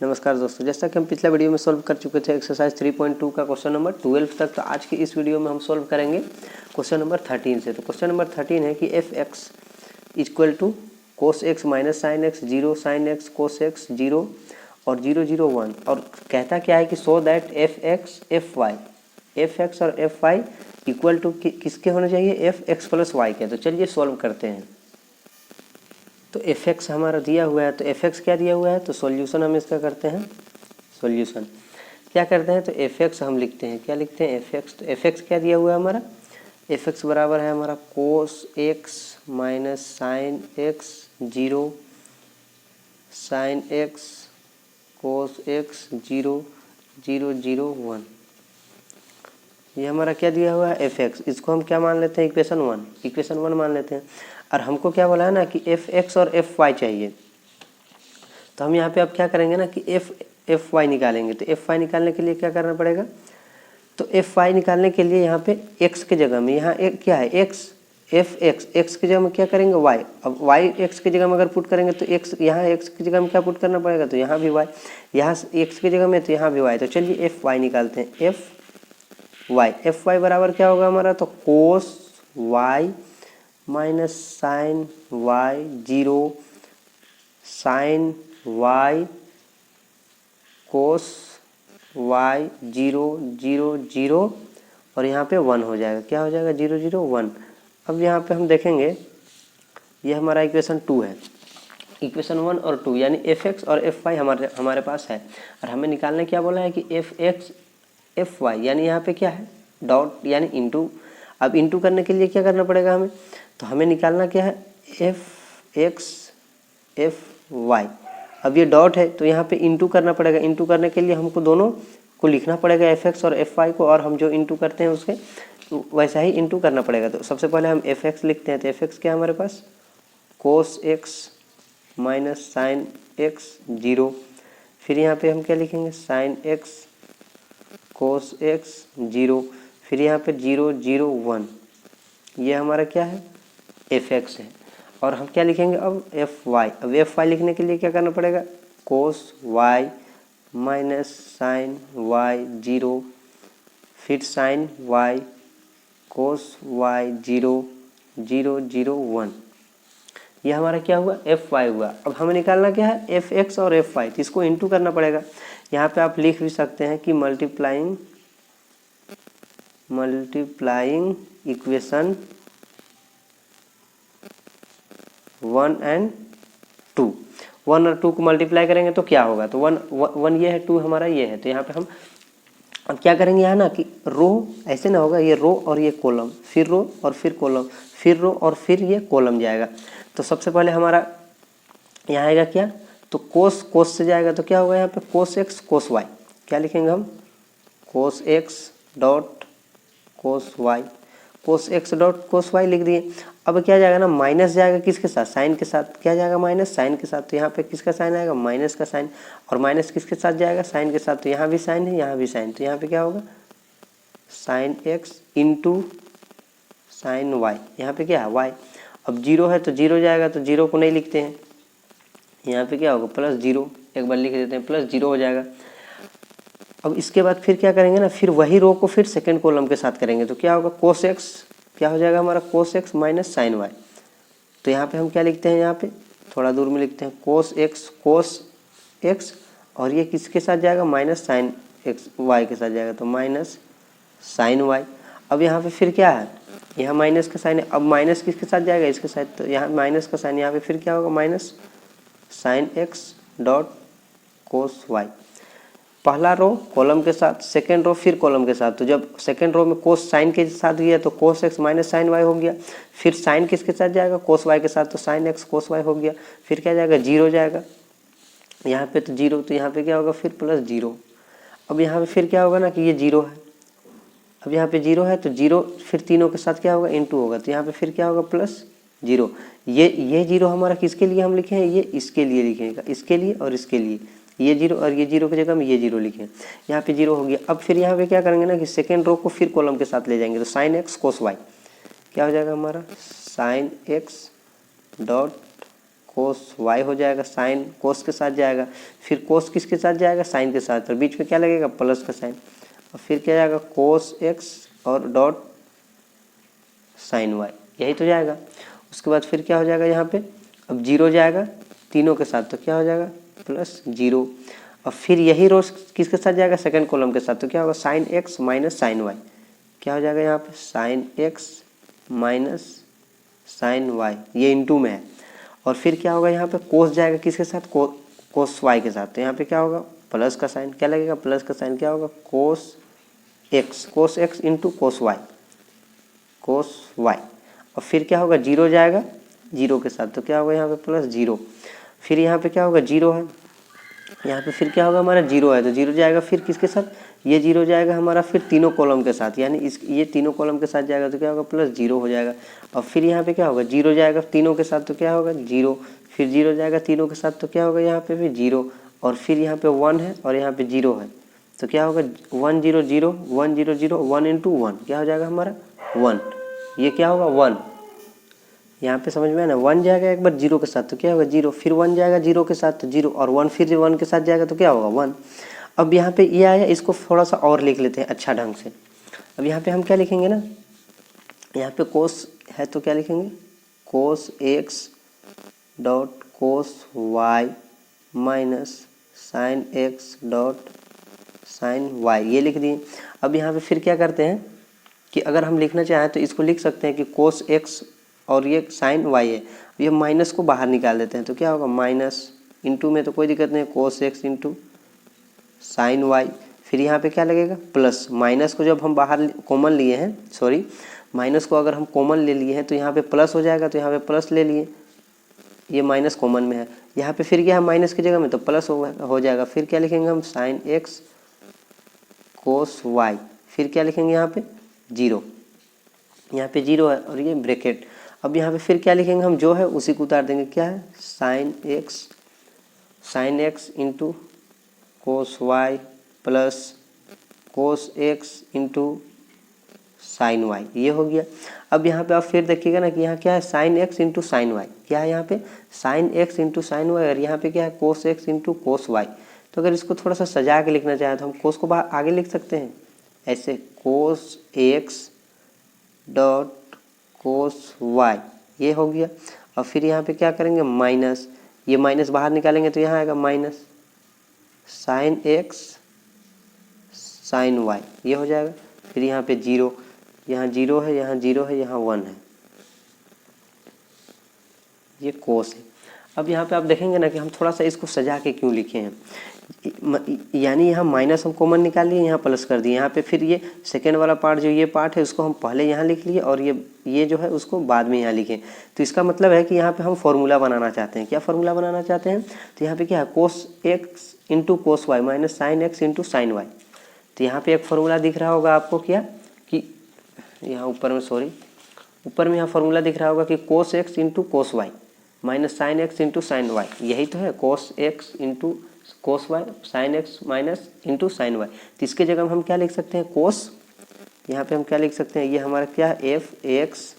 नमस्कार दोस्तों, जैसा कि हम पिछला वीडियो में सॉल्व कर चुके थे एक्सरसाइज 3.2 का क्वेश्चन नंबर 12 तक, तो आज की इस वीडियो में हम सॉल्व करेंगे क्वेश्चन नंबर 13 से। तो क्वेश्चन नंबर 13 है कि F X equal to cos X minus sine X 0 sine X cos X 0 और 0 0 1, और कहता क्या है कि सो दैट एफ एक्स और एफ वाई इक्वल टू किसके होने चाहिए, एफ एक्स प्लस वाई के। तो चलिए सॉल्व करते हैं। तो एफ एक्स हमारा दिया हुआ है, तो एफ एक्स क्या दिया हुआ है, तो सॉल्यूशन हम इसका करते हैं। सॉल्यूशन क्या करते हैं, तो एफ एक्स हम लिखते हैं, क्या लिखते हैं, एफ एक्स। तो एफ एक्स क्या दिया हुआ है हमारा, एफ एक्स बराबर है हमारा cos X minus sine X 0 sine X cos X 0 0 0 1। ये हमारा क्या दिया हुआ है, एफ एक्स। इसको हम क्या मान लेते हैं, इक्वेशन वन मान लेते हैं। और हमको क्या बोला है ना कि एफ एक्स और एफ वाई चाहिए। तो हम यहाँ पे अब क्या करेंगे ना कि एफ वाई निकालेंगे। तो एफ वाई निकालने के लिए क्या करना पड़ेगा, तो एफ वाई निकालने के लिए यहाँ पे एक्स के जगह में, यहाँ एक क्या है एक्स, एफ एक्स की जगह में क्या करेंगे वाई। अब वाई एक्स की जगह में अगर पुट करेंगे तो एक्स, यहाँ एक्स की जगह में क्या पुट करना पड़ेगा, तो यहाँ भी वाई, यहाँ एक्स की जगह में तो यहाँ भी वाई। तो चलिए एफ वाई निकालते हैं। एफ वाई बराबर क्या होगा हमारा, तो cos Y minus sine Y 0 sine Y cos Y 0 0 0 और यहाँ पे 1 हो जाएगा। क्या हो जाएगा, 0 0 1। अब यहाँ पे हम देखेंगे, ये हमारा इक्वेशन 2 है। इक्वेशन 1 और 2 यानी एफ एक्स और एफ वाई हमारे पास है। और हमें निकालने क्या बोला है कि एफ एक्स एफ वाई, यानी यहाँ पे क्या है डॉट यानी इंटू। अब इंटू करने के लिए क्या करना पड़ेगा हमें, तो हमें निकालना क्या है, एफ एक्स एफ वाई। अब ये डॉट है तो यहाँ पे इंटू करना पड़ेगा। इंटू करने के लिए हमको दोनों को लिखना पड़ेगा, एफ एक्स और एफ वाई को, और हम जो इंटू करते हैं उसके तो वैसा ही इंटू करना पड़ेगा। तो सबसे पहले हम एफ एक्स लिखते हैं। तो एफ एक्स क्या है हमारे पास, cos X minus sine X 0, फिर यहाँ पे हम क्या लिखेंगे, साइन एक्स कोस एक्स 0, फिर यहाँ पे 0 0 1। ये हमारा क्या है, एफ एक्स है। और हम क्या लिखेंगे अब, एफ वाई। अब एफ वाई लिखने के लिए क्या करना पड़ेगा, कोस वाई माइनस साइन वाई 0, फिर साइन वाई कोस वाई 0 0 0 1। ये हमारा क्या हुआ, एफ वाई हुआ। अब हमें निकालना क्या है, एफ एक्स और एफ वाई। तो इसको इंटू करना पड़ेगा। यहाँ पे आप लिख भी सकते हैं कि मल्टीप्लाइंग इक्वेशन 1 और 2। 1 और 2 को मल्टीप्लाई करेंगे तो क्या होगा, तो 1 ये है, 2 हमारा ये है। तो यहाँ पे हम अब क्या करेंगे, यहाँ ना कि रो ऐसे ना होगा, ये रो और ये कॉलम, फिर रो और फिर कॉलम, फिर रो और फिर ये कॉलम जाएगा। तो सबसे पहले हमारा यहाँ आएगा क्या, तो कोस से जाएगा। तो क्या होगा यहाँ पे, कोस एक्स कोस वाई। क्या लिखेंगे हम, कोस X dot cos Y, cos X dot cos Y लिख दिए। अब क्या जाएगा ना, माइनस जाएगा किसके साथ, साइन के साथ। क्या जाएगा, माइनस साइन के साथ। तो यहाँ पे किसका साइन आएगा, माइनस का साइन। और माइनस किसके साथ जाएगा, साइन के साथ। तो यहाँ भी साइन है, यहाँ भी साइन। तो यहाँ पे क्या होगा, sine X into sine Y. यहाँ पे क्या है, वाई। अब 0 है तो 0 जाएगा, तो 0 को नहीं लिखते हैं। यहाँ पे क्या होगा, प्लस 0, एक बार लिख देते हैं, प्लस 0 हो जाएगा। अब इसके बाद फिर क्या करेंगे ना, फिर वही रो को फिर सेकंड कॉलम के साथ करेंगे। तो क्या होगा, कोस एक्स क्या हो जाएगा हमारा, cos X minus sine Y. तो यहाँ पे हम क्या लिखते हैं, यहाँ पे थोड़ा दूर में लिखते हैं कोस एक्स और ये किसके साथ जाएगा, माइनस साइन एक्स वाई के साथ जाएगा। तो माइनस साइन वाई। अब यहाँ पे फिर क्या है, यहाँ माइनस का साइन है। अब माइनस किसके साथ जाएगा, इसके साथ। तो यहाँ माइनस का साइन, यहाँ पे फिर क्या होगा, minus sine X dot cos Y. पहला रो कॉलम के साथ, सेकेंड रो फिर कॉलम के साथ। तो जब सेकेंड रो में कोस साइन के साथ गया तो cos X minus sine Y हो गया। फिर साइन किसके साथ जाएगा, कोस वाई के साथ। तो साइन एक्स कोस वाई हो गया। फिर क्या जाएगा, 0 जाएगा यहाँ पे, तो 0। तो यहाँ पे क्या होगा, फिर प्लस 0। अब यहाँ पे फिर क्या होगा ना कि ये 0 है। अब यहाँ पे 0 है तो 0 फिर तीनों के साथ क्या होगा, इंटू होगा। तो यहाँ पे फिर क्या होगा, प्लस 0। ये 0 हमारा किसके लिए हम लिखे हैं, ये इसके लिए लिखेगा, इसके लिए और इसके लिए। ये 0 और ये 0 की जगह में ये 0 लिखें। यहाँ पे 0 हो गया। अब फिर यहाँ पे क्या करेंगे ना कि सेकेंड रो को फिर कॉलम के साथ ले जाएंगे। तो साइन एक्स कोस वाई क्या हो जाएगा हमारा, sign X dot cos Y हो जाएगा, साइन कोस के साथ जाएगा, फिर कोस किसके साथ जाएगा, साइन के साथ, और बीच में क्या लगेगा, प्लस का साइन, और फिर क्या जाएगा, कोस एक्स और डॉट साइन वाई, यही तो जाएगा। उसके बाद फिर क्या हो जाएगा यहाँ पे, अब जीरो जाएगा तीनों के साथ, तो क्या हो जाएगा, प्लस जीरो, और फिर यही रोज किसके साथ जाएगा, सेकंड कॉलम के साथ, तो क्या होगा, sine X minus sine Y, क्या हो जाएगा यहाँ पे, sine X minus sine Y, ये इनटू में है। और फिर क्या होगा यहाँ पे, कोस जाएगा किसके साथ, कोस वाई के साथ, तो यहाँ पे क्या होगा, प्लस का साइन, क्या लगेगा, प्लस का साइन, क्या होगा, cos X into cos Y, और फिर क्या होगा, जीरो जाएगा जीरो के साथ, तो क्या होगा यहाँ पे, प्लस जीरो, फिर यहाँ पे क्या होगा, जीरो है यहाँ पे, फिर क्या होगा, हमारा जीरो है तो जीरो जाएगा फिर किसके साथ, ये जीरो जाएगा हमारा फिर तीनों कॉलम के साथ, यानी ये तीनों कॉलम के साथ जाएगा तो क्या होगा, प्लस जीरो हो जाएगा, और फिर यहाँ पे क्या होगा, जीरो जाएगा तीनों के साथ, तो क्या होगा, जीरो, फिर जीरो जाएगा तीनों के साथ, तो क्या होगा, यहाँ पे भी जीरो, और फिर यहाँ पे वन है और यहाँ पे जीरो है, तो क्या होगा, 1 0 0 1 0 0 1 इंटू 1, क्या हो जाएगा हमारा 1, ये क्या होगा 1, यहाँ पे समझ में है ना, 1 जाएगा एक बार जीरो के साथ, तो क्या होगा जीरो, फिर 1 जाएगा जीरो के साथ तो जीरो, और 1 फिर 1 के साथ जाएगा तो क्या होगा 1। अब यहाँ पे ये आया, इसको थोड़ा सा और लिख लेते हैं अच्छा ढंग से। अब यहाँ पे हम क्या लिखेंगे ना, यहाँ पे कोस है तो क्या लिखेंगे, cos X dot cos Y minus sine X dot sine Y, ये लिख दिए। अब यहाँ पे फिर क्या करते हैं कि अगर हम लिखना चाहें तो इसको लिख सकते हैं कि कोस एक्स और ये साइन वाई है, ये माइनस को बाहर निकाल देते हैं, तो क्या होगा, माइनस इंटू में तो कोई दिक्कत नहीं, cos X into sine Y, फिर यहाँ पे क्या लगेगा, प्लस, माइनस को जब हम बाहर कॉमन लिए हैं, सॉरी माइनस को अगर हम कॉमन ले लिए हैं तो यहाँ पे प्लस हो जाएगा, तो यहाँ पे प्लस ले लिए, ये माइनस कॉमन में है, यहाँ पे फिर क्या है, माइनस की जगह में तो प्लस हो जाएगा, फिर क्या लिखेंगे हम, साइन एक्स कोस वाई, फिर क्या लिखेंगे यहाँ पे, जीरो, यहाँ पे जीरो है और ये ब्रैकेट। अब यहाँ पे फिर क्या लिखेंगे हम, जो है उसी को उतार देंगे, क्या है, sine X into cos Y plus cos X into sine Y, ये हो गया। अब यहाँ पे आप फिर देखिएगा ना कि यहाँ क्या है, sine X into sine Y, क्या है यहाँ पे, sine X into sine Y, और यहाँ पे क्या है, cos X into cos Y. तो अगर इसको थोड़ा सा सजा के लिखना चाहें तो हम कोस को आगे लिख सकते हैं ऐसे, कोस एक्स डॉट कोस वाई, ये हो गया। और फिर यहाँ पे क्या करेंगे, माइनस, ये माइनस बाहर निकालेंगे तो यहाँ आएगा minus sine X sine Y, ये हो जाएगा। फिर यहाँ पे जीरो, यहाँ जीरो है, यहाँ जीरो है, यहाँ 1 है, ये कोस है। अब यहाँ पे आप देखेंगे ना कि हम थोड़ा सा इसको सजा के क्यों लिखे हैं, यानी यहाँ माइनस हम कॉमन निकाल लिए, यहाँ प्लस कर दिए, यहाँ पे फिर ये सेकेंड वाला पार्ट जो ये पार्ट है उसको हम पहले यहाँ लिख लिए और ये जो है उसको बाद में यहाँ लिखें। तो इसका मतलब है कि यहाँ पे हम फॉर्मूला बनाना चाहते हैं। क्या फॉर्मूला बनाना चाहते हैं, तो यहाँ पे क्या है, cos X into cos Y minus sine X into sine Y. तो यहाँ पे एक फॉर्मूला दिख रहा होगा आपको, क्या कि यहाँ ऊपर में, सॉरी ऊपर में यहाँ फॉर्मूला दिख रहा होगा कि cos X into cos Y minus sine X into sine Y, यही तो है, cos X into cos Y sine X minus into sine Y. तो इसके जगह हम क्या लिख सकते हैं, कोस, यहाँ पे हम क्या लिख सकते हैं, ये हमारा क्या है, एफ एक्स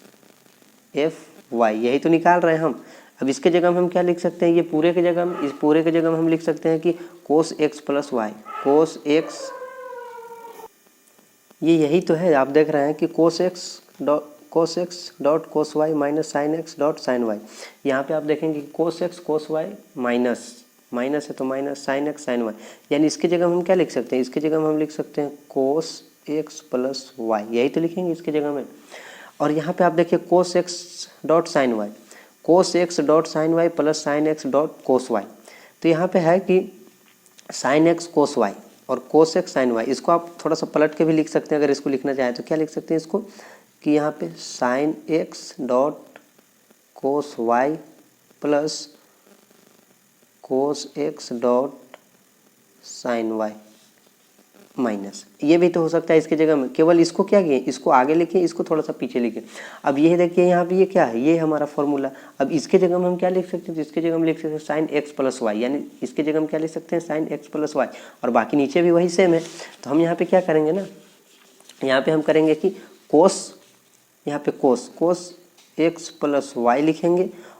एफ वाई, यही तो निकाल रहे हैं हम। अब इसके जगह हम क्या लिख सकते हैं, ये पूरे के जगह, इस पूरे के जगह हम लिख सकते हैं कि cos X plus Y, cos X, ये यही तो है, आप देख रहे हैं कि cos X dot cos Y minus sine X dot sine Y. यहाँ पे आप देखेंगे कि cos X cos Y minus है तो minus sine X sine Y, यानी इसकी जगह हम क्या लिख सकते हैं, इसकी जगह हम लिख सकते हैं कोस एक्स प्लस वाई, यही तो लिखेंगे इसकी जगह में। और यहाँ पे आप देखिए cos X dot sine Y, cos X dot sine Y plus sine X dot cos Y. तो यहाँ पे है कि साइन एक्स कोस वाई और कोस एक्स साइन वाई, इसको आप थोड़ा सा पलट के भी लिख सकते हैं। अगर इसको लिखना चाहें तो क्या लिख सकते हैं इसको, कि यहाँ पे sine X dot cos Y plus cos X dot sine Y minus, ये भी तो हो सकता है इसके जगह में। केवल इसको क्या किए, इसको आगे लिखिए, इसको थोड़ा सा पीछे लिखिए। अब ये देखिए यहाँ पे ये क्या है, ये हमारा फॉर्मूला। अब इसके जगह में हम क्या लिख सकते हैं, तो इसके जगह में लिख सकते हैं साइन एक्स प्लस वाई, यानी इसके जगह में क्या लिख सकते हैं, साइन एक्स प्लस वाई, और बाकी नीचे भी वही सेम है। तो हम यहाँ पे क्या करेंगे ना, यहाँ पे हम करेंगे कि कोस, यहाँ पे कोस एक्स प्लस वाई लिखेंगे,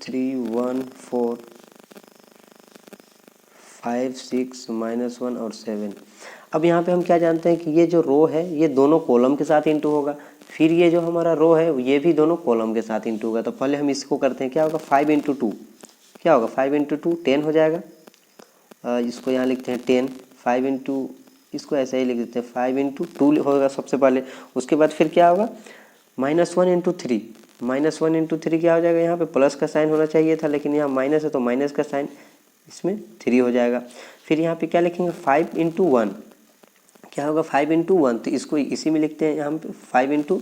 3 1 4 5 6 -1 और 7। अब यहाँ पे हम क्या जानते हैं कि ये जो रो है ये दोनों कॉलम के साथ इंटू होगा, फिर ये जो हमारा रो है ये भी दोनों कॉलम के साथ इंटू होगा। तो पहले हम इसको करते हैं, क्या होगा 5 × 2, क्या होगा 5 × 2 10 हो जाएगा। इसको यहाँ लिखते हैं 10, 5 × इसको ऐसे ही लिख देते हैं 5 × 2 होगा सबसे पहले। उसके बाद फिर क्या होगा -1 × 3, -1 × 3 क्या हो जाएगा, यहाँ पे प्लस का साइन होना चाहिए था लेकिन यहाँ माइनस है तो माइनस का साइन इसमें 3 हो जाएगा। फिर यहाँ पे क्या लिखेंगे 5 × 1, क्या होगा 5 × 1, तो इसको इसी में लिखते हैं यहाँ पे 5 ×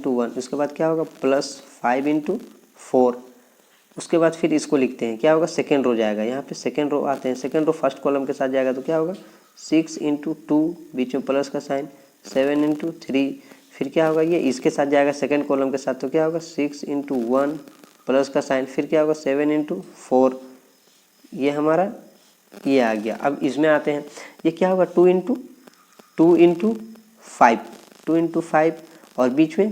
1, उसके बाद क्या होगा +5 × 4। उसके बाद फिर इसको लिखते हैं, क्या होगा सेकेंड रो जाएगा, यहाँ पे सेकेंड रो आते हैं, सेकेंड रो फर्स्ट कॉलम के साथ जाएगा तो क्या होगा 6 × 2, बीच में प्लस का साइन 7 × 3, फिर क्या होगा ये इसके साथ जाएगा सेकेंड कॉलम के साथ तो क्या होगा 6 × 1 प्लस का साइन, फिर क्या होगा 7 × 4, ये हमारा ये आ गया। अब इसमें आते हैं, ये क्या होगा 2 × 5 और बीच में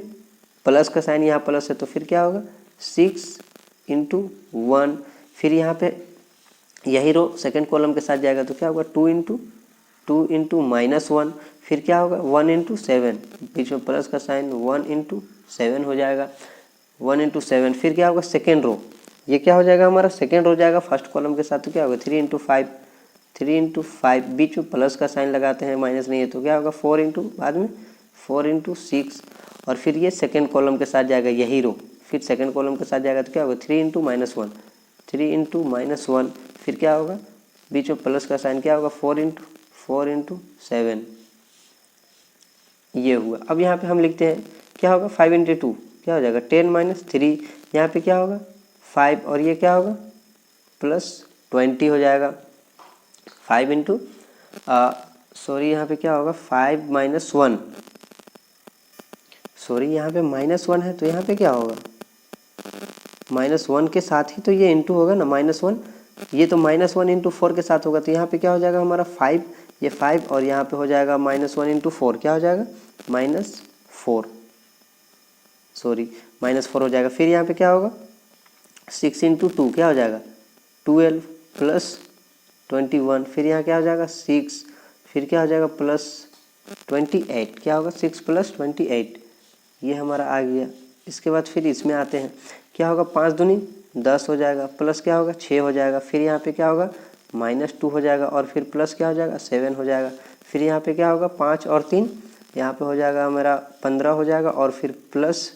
प्लस का साइन यहाँ प्लस है तो फिर क्या होगा 6 × 1, फिर यहाँ पे यही रो सेकंड कॉलम के साथ जाएगा तो क्या होगा 2 × -1, फिर क्या होगा 1 × 7, बीच में प्लस का साइन 1 × 7 हो जाएगा, 1 × 7, फिर क्या होगा सेकेंड रो, ये क्या हो जाएगा हमारा सेकेंड रो जाएगा फर्स्ट कॉलम के साथ तो क्या होगा 3 × 5, बीच में प्लस का साइन लगाते हैं, माइनस नहीं है तो क्या होगा 4 × बाद में 4 × 6, और फिर ये सेकेंड कॉलम के साथ जाएगा यही रो, फिर सेकेंड कॉलम के साथ जाएगा तो क्या होगा 3 × -1, फिर क्या होगा बीच में प्लस का साइन क्या होगा 4 × 7, ये हुआ। अब यहाँ पे हम लिखते हैं क्या होगा 5 × 2 क्या हो जाएगा 10 - 3, यहाँ पे क्या होगा 5 और ये क्या होगा +20 हो जाएगा। 5 × सॉरी यहाँ पे क्या होगा 5 - 1, सॉरी यहाँ पे -1 है तो यहाँ पे क्या होगा -1 के साथ ही तो ये इंटू होगा ना, -1 ये तो -1 × 4 के साथ होगा तो यहाँ पे क्या हो जाएगा हमारा 5, ये 5 और यहाँ पे हो जाएगा -1 × 4, क्या हो जाएगा -4, सॉरी -4 हो जाएगा। फिर यहाँ पे क्या होगा 6 × 2 क्या हो जाएगा 12 + 21, फिर यहाँ क्या हो जाएगा 6, फिर क्या हो जाएगा +28, क्या होगा 6 + 28, ये हमारा आ गया। इसके बाद फिर इसमें आते हैं, क्या होगा 5 दूनी 10 हो जाएगा, प्लस क्या होगा 6 हो जाएगा, फिर यहाँ पे क्या होगा -2 हो जाएगा और फिर प्लस क्या हो जाएगा 7 हो जाएगा, फिर यहाँ पे क्या होगा 5 और 3 यहाँ पे हो जाएगा हमारा 15 हो जाएगा और फिर प्लस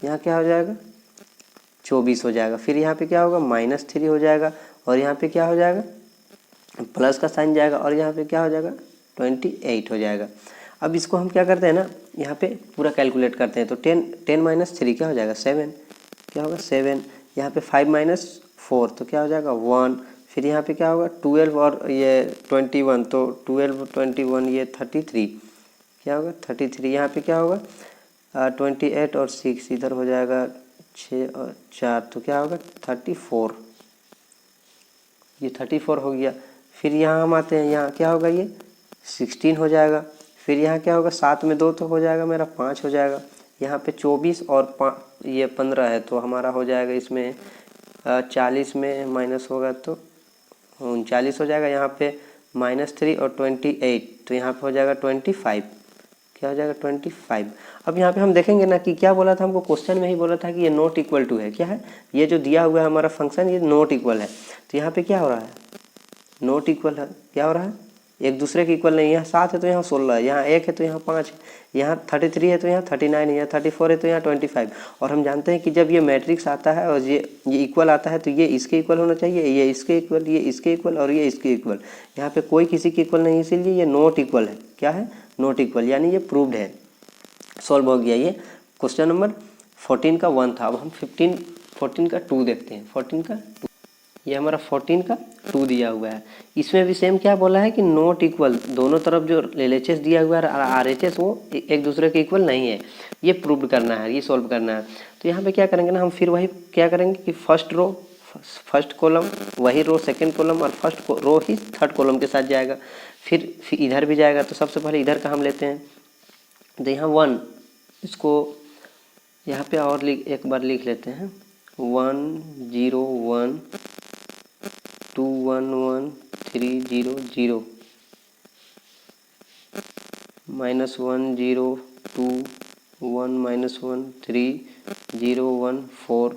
यहाँ क्या हो जाएगा 24 हो जाएगा, फिर यहाँ पे क्या होगा -3 हो जाएगा और यहाँ पे क्या हो जाएगा प्लस का साइन जाएगा और यहाँ पे क्या हो जाएगा 28 हो जाएगा। अब इसको हम क्या करते हैं ना यहाँ पे पूरा कैलकुलेट करते हैं तो 10 - 3 क्या हो जाएगा 7, क्या होगा 7, यहाँ पे 5 - 4 तो क्या हो जाएगा 1, फिर यहाँ पे क्या होगा 12 और ये 21 तो 12 21 ये 33, क्या होगा 33, यहाँ पे क्या होगा 28 और 6 इधर हो जाएगा 6 और 4 तो क्या होगा 34, ये 34 हो गया। फिर यहाँ हम आते हैं, यहाँ क्या होगा ये 16 हो जाएगा, फिर यहाँ क्या होगा 7 में 2 तो हो जाएगा मेरा 5 हो जाएगा, यहाँ पे 24 और ये 15 है तो हमारा हो जाएगा इसमें 40 में माइनस होगा तो 39 हो जाएगा, यहाँ पे -3 और 28 तो यहाँ पे हो जाएगा 25, क्या हो जाएगा 25। अब यहाँ पे हम देखेंगे ना कि क्या बोला था हमको, क्वेश्चन में ही बोला था कि ये नॉट इक्वल टू है, क्या है ये जो दिया हुआ है हमारा फंक्शन ये नॉट इक्वल है, तो यहाँ पे क्या हो रहा है नॉट इक्वल है, क्या हो रहा है एक दूसरे के इक्वल नहीं, यहाँ 7 है तो यहाँ 16 है, यहाँ 1 है तो यहाँ 5 है, यहाँ 33 है तो यहाँ 39 है, यहाँ 34 है तो यहाँ 25, और हम जानते हैं कि जब ये मैट्रिक्स आता है और ये इक्वल आता है तो ये इसके इक्वल होना चाहिए, ये इसके इक्वल, ये इसके इक्वल और ये इसके इक्वल, यहाँ पे कोई किसी के इक्वल नहीं, इसीलिए ये नॉट इक्वल है, क्या है नॉट इक्वल, यानी ये प्रूव्ड है, सॉल्व हो गया। ये क्वेश्चन नंबर 14 का 1 था। अब हम 14 का 2 देखते हैं, 14 का 2, ये हमारा 14 का 2 दिया हुआ है, इसमें भी सेम क्या बोला है कि नॉट इक्वल, दोनों तरफ जो LHS दिया हुआ है RHS वो एक दूसरे के इक्वल नहीं है, ये प्रूव करना है, ये सॉल्व करना है। तो यहाँ पे क्या करेंगे ना हम फिर वही क्या करेंगे कि फर्स्ट कॉलम वही रो सेकंड कॉलम और फर्स्ट रो ही थर्ड कॉलम के साथ जाएगा, फिर इधर भी जाएगा, तो सबसे पहले इधर का हम लेते हैं, तो यहाँ 1 इसको यहाँ पे और एक बार लिख लेते हैं 1 0 1 2 1 1 3 0 0 -1 0 2 1 -1 3 0 1 4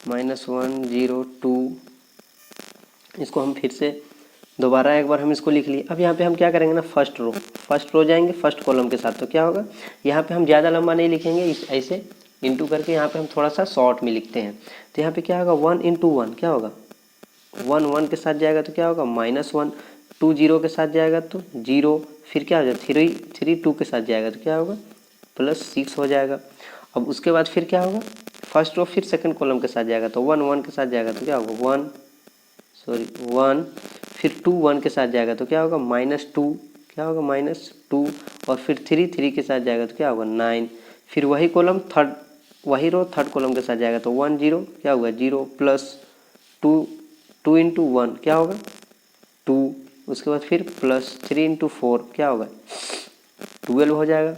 -1 0 2। इसको हम फिर से दोबारा एक बार हम इसको लिख लिए। अब यहाँ पे हम क्या करेंगे ना, फर्स्ट रो जाएंगे फर्स्ट कॉलम के साथ। तो क्या होगा, यहाँ पे हम ज़्यादा लंबा नहीं लिखेंगे, इस ऐसे इंटू करके यहाँ पे हम थोड़ा सा शॉर्ट में लिखते हैं। तो यहाँ पे क्या होगा 1 × 1 क्या होगा 1 1 के साथ जाएगा तो क्या होगा -1, 2 0 के साथ जाएगा तो 0, फिर क्या हो जाएगा 3 2 के साथ जाएगा तो क्या होगा +6 हो जाएगा। अब उसके बाद फिर क्या होगा, फर्स्ट रो फिर सेकंड कॉलम के साथ जाएगा तो 1 1 के साथ जाएगा तो क्या होगा 1, फिर 2 1 के साथ जाएगा तो क्या होगा -2, क्या होगा -2, और फिर 3 3 के साथ जाएगा तो क्या होगा 9। फिर वही रो थर्ड कॉलम के साथ जाएगा तो 1 0 क्या होगा 0 +2 2 × 1 क्या होगा 2, उसके बाद फिर +3 × 4 क्या होगा 12 हो जाएगा।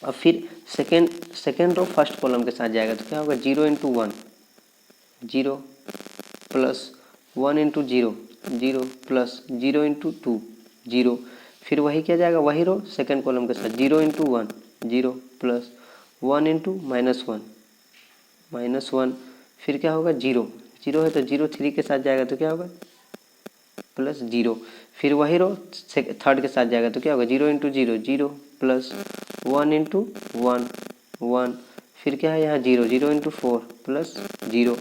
अब फिर सेकेंड रो फर्स्ट कॉलम के साथ जाएगा तो क्या होगा 0 × 1 0 +1 × 0 0 +0 × 2 0, फिर वही क्या जाएगा वही रो सेकेंड कॉलम के साथ 0 × 1 0 +1 × -1 फिर क्या होगा 0 है तो 0 3 के साथ जाएगा तो क्या होगा +0, फिर वही रो थर्ड के साथ जाएगा तो क्या होगा 0 × 0 0 +1 × 1 1, फिर क्या है यहाँ 0 0 × 4 +0।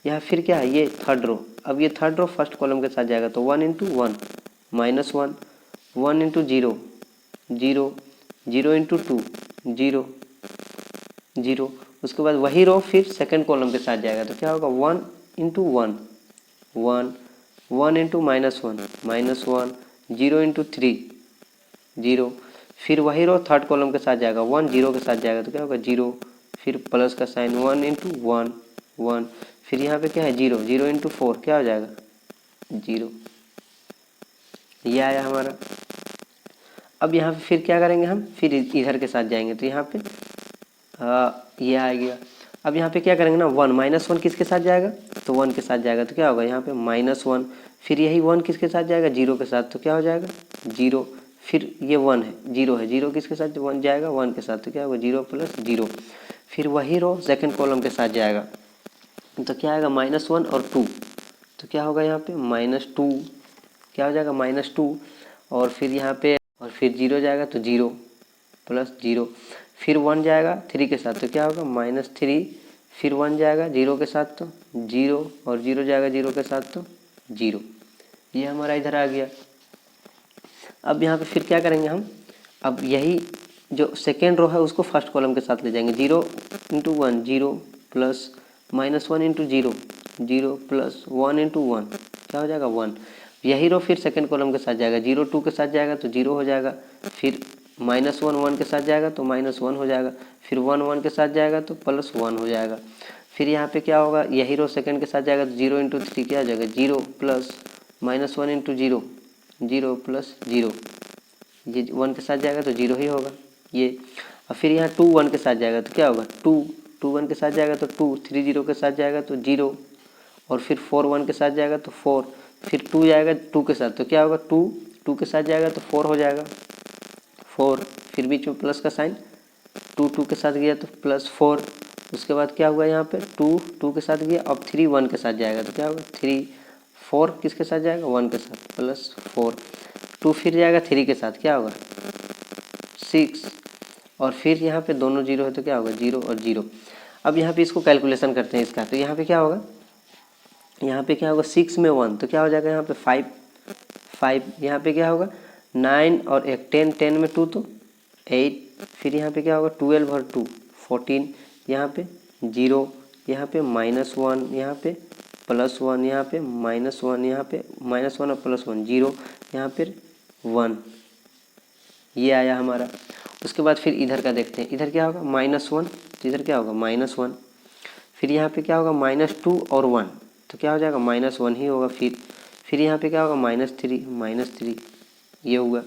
यहाँ फिर क्या है ये थर्ड रो, अब ये थर्ड रो फर्स्ट कॉलम के साथ जाएगा तो 1 × 1 -1 1 × 0 0 0 × 2 0 0, उसके बाद वही रो फिर सेकंड कॉलम के साथ जाएगा तो क्या होगा 1 × 1 1 1 × -1 0 × 3 0, फिर वही रो थर्ड कॉलम के साथ जाएगा 1 0 के साथ जाएगा तो क्या होगा 0, फिर प्लस का साइन 1 × 1 1, फिर यहाँ पे क्या है 0 0 × 4 क्या हो जाएगा 0, ये आया हमारा। अब यहाँ पे फिर क्या करेंगे हम, फिर इधर के साथ जाएंगे तो यहाँ पे ये आ गया। अब यहाँ पे क्या करेंगे ना 1 -1 किसके साथ जाएगा तो 1 के साथ जाएगा तो क्या होगा यहाँ पे -1, फिर यही 1 किसके साथ जाएगा 0 के साथ तो क्या हो जाएगा 0, फिर ये 1 है 0 किसके साथ 1 जाएगा 1 के साथ तो क्या होगा 0 + 0, फिर वही रो सेकंड कॉलम के साथ जाएगा तो क्या आएगा -1 और 2 तो क्या होगा यहाँ पे -2 क्या हो जाएगा -2, और फिर यहाँ पे और फिर 0 जाएगा तो 0 +0, फिर 1 जाएगा 3 के साथ तो क्या होगा -3, फिर 1 जाएगा 0 के साथ तो 0, और 0 जाएगा 0 के साथ तो 0, ये हमारा इधर आ गया। अब यहाँ पे फिर क्या करेंगे हम, अब यही जो सेकेंड रो है उसको फर्स्ट कॉलम के साथ ले जाएंगे 0 × 1 0 प्लस -1 × 0 0 + 1 × 1 क्या हो जाएगा 1, यही रो फिर सेकंड कॉलम के साथ जाएगा 0 2 के साथ जाएगा तो 0 हो जाएगा, फिर -1 1 के साथ जाएगा तो -1 हो जाएगा, फिर 1 1 के साथ जाएगा तो +1 हो जाएगा, फिर यहाँ पे क्या होगा यही रो सेकंड के साथ जाएगा तो 0 × 3 क्या हो जाएगा 0 + -1 × 0 0 + 0, ये 1 के साथ जाएगा तो 0 ही होगा ये। और फिर यहाँ 2 1 के साथ जाएगा तो क्या होगा 2 1 के साथ जाएगा तो 2, 3 0 के साथ जाएगा तो 0, और फिर 4 1 के साथ जाएगा तो 4, फिर 2 जाएगा 2 के साथ तो क्या होगा 2 के साथ जाएगा तो 4 हो जाएगा 4, फिर बीच में प्लस का साइन 2 के साथ गया तो +4, उसके बाद क्या हुआ यहाँ पे 2 के साथ गया, अब 3 1 के साथ जाएगा तो क्या होगा 3 4 किसके साथ जाएगा 1 के साथ +4, 2 फिर जाएगा 3 के साथ क्या होगा 6, और फिर यहाँ पे दोनों 0 है तो क्या होगा 0 और 0। अब यहाँ पे इसको कैलकुलेशन करते हैं इसका, तो यहाँ पे क्या होगा 6 में 1 तो क्या हो जाएगा यहाँ पे 5, यहाँ पे क्या होगा 9 और 1 10 10 में 2 तो 8, फिर यहाँ पे क्या होगा 12 और 2 14, यहाँ पे 0, यहाँ पे -1, यहाँ पे +1, यहाँ पे -1, यहाँ पे -1 और +1 0, यहाँ पे 1, ये आया हमारा। उसके बाद फिर इधर का देखते हैं, इधर क्या होगा -1 तो इधर क्या होगा -1, फिर यहाँ पे क्या होगा -2 और 1 तो क्या हो जाएगा -1 ही होगा, फिर यहाँ पे क्या होगा -3 ये हुआ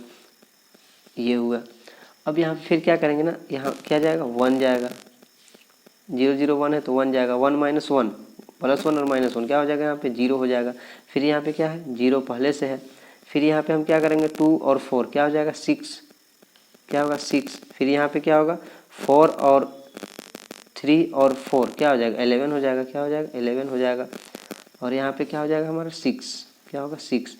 अब यहाँ फिर क्या करेंगे ना, यहाँ क्या जाएगा 1 जाएगा, 0 0 1 है तो 1 जाएगा, 1 माइनस 1 प्लस 1 और माइनस 1 क्या हो जाएगा, यहाँ पे 0 हो जाएगा। फिर यहाँ पे क्या है 0 पहले से है। फिर यहाँ पे हम क्या करेंगे 2 और 4 क्या हो जाएगा 6, क्या होगा 6। फिर यहाँ पे क्या होगा 4 और 3 और 4 क्या हो जाएगा 11 हो जाएगा, क्या हो जाएगा 11 हो जाएगा। और यहाँ पे क्या हो जाएगा हमारा 6, क्या होगा 6।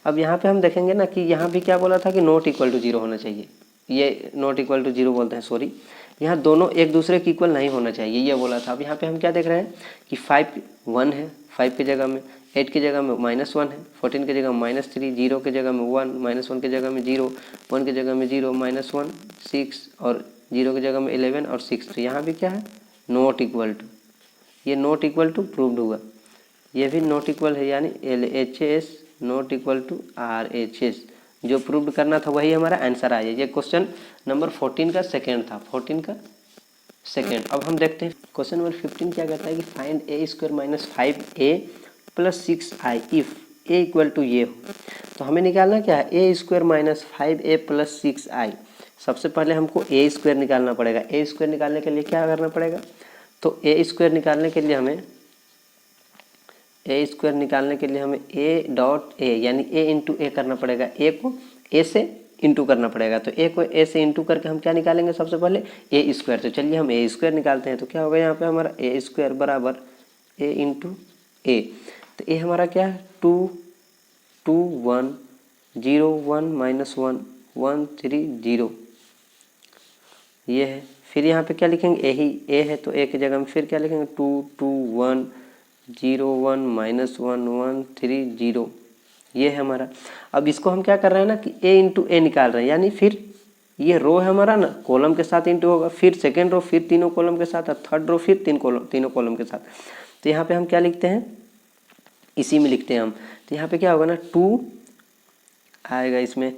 अब यहाँ पे हम देखेंगे ना कि यहाँ भी क्या बोला था कि नॉट इक्वल टू 0 होना चाहिए, ये नॉट इक्वल टू 0 बोलते हैं सॉरी, यहाँ दोनों एक दूसरे के इक्वल नहीं होना चाहिए ये बोला था। अब यहाँ पे हम क्या देख रहे हैं कि 5 1 है, 5 की जगह में, 8 की जगह में -1 है, 14 की जगह में -3, 0 की जगह में 1, -1 की जगह में 0, 1 की जगह में 0, -1 6 और 0 की जगह में 11 और 6। तो यहाँ भी क्या है नॉट इक्वल टू, ये नॉट इक्वल टू प्रूव्ड हुआ, ये भी नॉट इक्वल है, यानी LHS not equal to RHS जो प्रूव्ड करना था वही हमारा आंसर आया। ये क्वेश्चन नंबर 14 का सेकंड था, 14 का सेकंड। अब हम देखते हैं क्वेश्चन नंबर 15 क्या कहता है कि find a² minus 5a plus 6i if a equal to ये हो। तो हमें निकालना क्या है a² minus 5a plus 6i। सबसे पहले हमको a² निकालना पड़ेगा। a² निकालने के लिए क्या करना पड़ेगा, तो a² निकालने के लिए हमें a² निकालने के लिए हमें a डॉट a यानी a इंटू ए करना पड़ेगा, a को a से इंटू करना पड़ेगा। तो a को a से इंटू करके हम क्या निकालेंगे सबसे पहले a²। तो चलिए हम a² निकालते हैं। तो क्या होगा यहाँ पे हमारा a² बराबर a इंटू ए। तो a हमारा क्या है 2 2 1 0 1 माइनस 1 1 3 0 ये है। फिर यहाँ पे क्या लिखेंगे a है तो a की जगह में फिर क्या लिखेंगे 2 2 1 0 1 माइनस 1 1 3 0 ये है हमारा। अब इसको हम क्या कर रहे हैं ना कि a इंटू ए निकाल रहे हैं, यानी फिर ये रो है हमारा ना कॉलम के साथ इंटू होगा, फिर सेकेंड रो फिर तीनों कॉलम के साथ और थर्ड रो फिर तीनों कॉलम के साथ। तो यहाँ पे हम क्या लिखते हैं इसी में लिखते हैं हम। तो यहाँ पे क्या होगा ना 2 आएगा इसमें,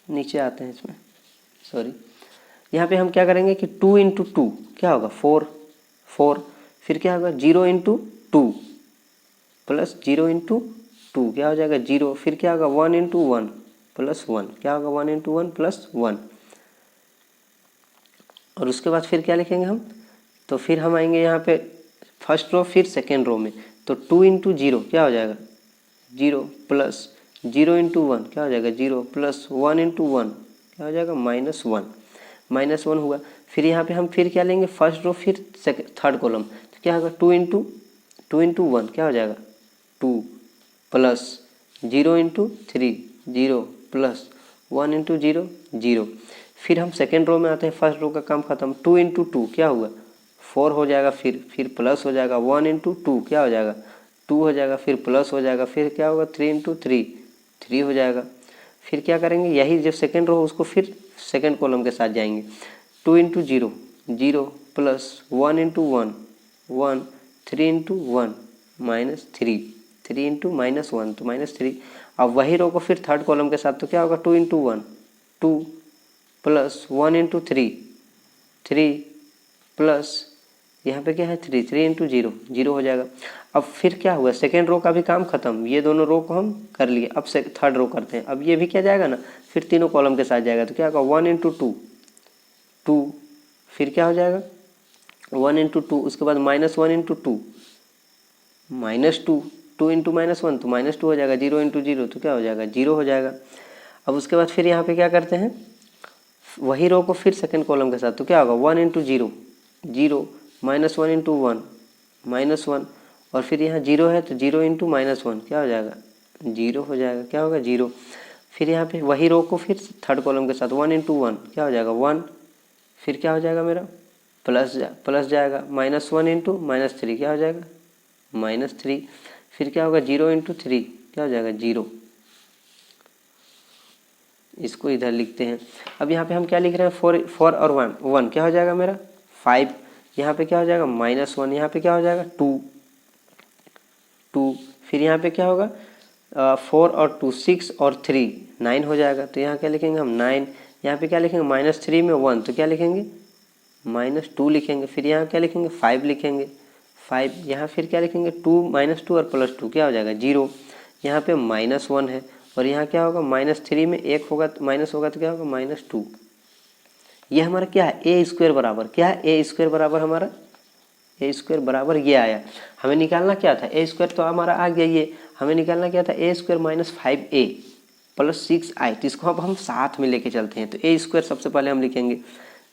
नीचे आते हैं इसमें सॉरी, यहाँ पे हम क्या करेंगे कि 2 इंटू 2 क्या होगा 4 4। फिर क्या होगा 0 इंटू 2 प्लस 0 इंटू 2 क्या हो जाएगा 0। फिर क्या होगा 1 इंटू 1 प्लस 1 क्या होगा 1 इंटू 1 प्लस 1। और उसके बाद फिर क्या लिखेंगे हम, तो फिर हम आएंगे यहाँ पे फर्स्ट रो फिर सेकेंड रो में। तो 2 इंटू 0 क्या हो जाएगा 0 प्लस 0 इंटू 1 क्या हो जाएगा 0 प्लस 1 इंटू 1 क्या हो जाएगा -1 हुआ। फिर यहाँ पे हम फिर क्या लेंगे फर्स्ट रो फिर थर्ड कॉलम। तो क्या होगा 2 इंटू 1 क्या हो जाएगा 2 प्लस 0 इंटू 3 0 प्लस 1 इंटू 0 0। फिर हम सेकेंड रो में आते हैं, फर्स्ट रो का काम खत्म। 2 इंटू 2 क्या हुआ 4 हो जाएगा, फिर प्लस हो जाएगा 1 इंटू 2 क्या हो जाएगा 2 हो जाएगा, फिर प्लस हो जाएगा, फिर क्या होगा 3 इंटू 3 3 हो जाएगा। फिर क्या करेंगे यही जो सेकेंड रो उसको फिर सेकेंड कॉलम के साथ जाएंगे। 2 into 0 0 plus 1 into 1 1 3 into 1 -3 3 into -1 तो -3। अब वही रो को फिर थर्ड कॉलम के साथ। तो क्या होगा 2 इंटू 1 2 प्लस 1 इंटू 3 3 प्लस यहाँ पे क्या है 3 3 इंटू 0 0 हो जाएगा। अब फिर क्या हुआ सेकेंड रो का भी काम खत्म, ये दोनों रो को हम कर लिए। अब से थर्ड रो करते हैं। अब ये भी क्या जाएगा ना फिर तीनों कॉलम के साथ जाएगा। तो क्या होगा 1 इंटू 2 2 फिर क्या हो जाएगा 1 इंटू 2 उसके बाद -1 इंटू 2 -2 2 इंटू -1 तो -2 हो जाएगा। 0 इंटू 0 तो क्या हो जाएगा 0 हो जाएगा। अब उसके बाद फिर यहाँ पे क्या करते हैं वही रो को फिर सेकेंड कॉलम के साथ। तो क्या होगा 1 इंटू 0 0 -1 इंटू 1 -1 और फिर यहाँ 0 है तो 0 इंटू -1 क्या हो जाएगा 0 हो जाएगा, क्या होगा 0। फिर यहाँ पे वही रो को फिर थर्ड कॉलम के साथ 1 इंटू 1 क्या हो जाएगा 1। फिर क्या हो जाएगा मेरा प्लस जाएगा -1 इंटू -3 क्या हो जाएगा -3। फिर क्या होगा 0 इंटू 3 क्या हो जाएगा 0। इसको इधर लिखते हैं। अब यहाँ पे हम क्या लिख रहे हैं 4 और 1 क्या हो जाएगा मेरा 5। यहाँ पे क्या हो जाएगा -1, यहाँ पे क्या हो जाएगा 2 फिर यहाँ पे क्या होगा 4 और 2 6 और 3 9 हो जाएगा। तो यहाँ क्या लिखेंगे हम 9। यहाँ पे क्या लिखेंगे -3 में 1 तो क्या लिखेंगे -2 लिखेंगे। फिर यहाँ क्या लिखेंगे 5 लिखेंगे 5। यहाँ फिर क्या लिखेंगे 2 -2 और +2 क्या हो जाएगा 0। यहाँ पे -1 है और यहाँ क्या होगा -3 में 1 होगा तो माइनस होगा तो क्या होगा -2। ये हमारा क्या है ए स्क्वायर बराबर क्या है ए स्क्वायर बराबर हमारा ए स्क्वायर बराबर ये आया। हमें निकालना क्या था ए स्क्वायर तो हमारा आ गया ये, हमें निकालना क्या था ए स्क्वायर -5a + 6i। तो इसको अब हम साथ में लेके चलते हैं। तो ए स्क्वायर सबसे पहले हम लिखेंगे,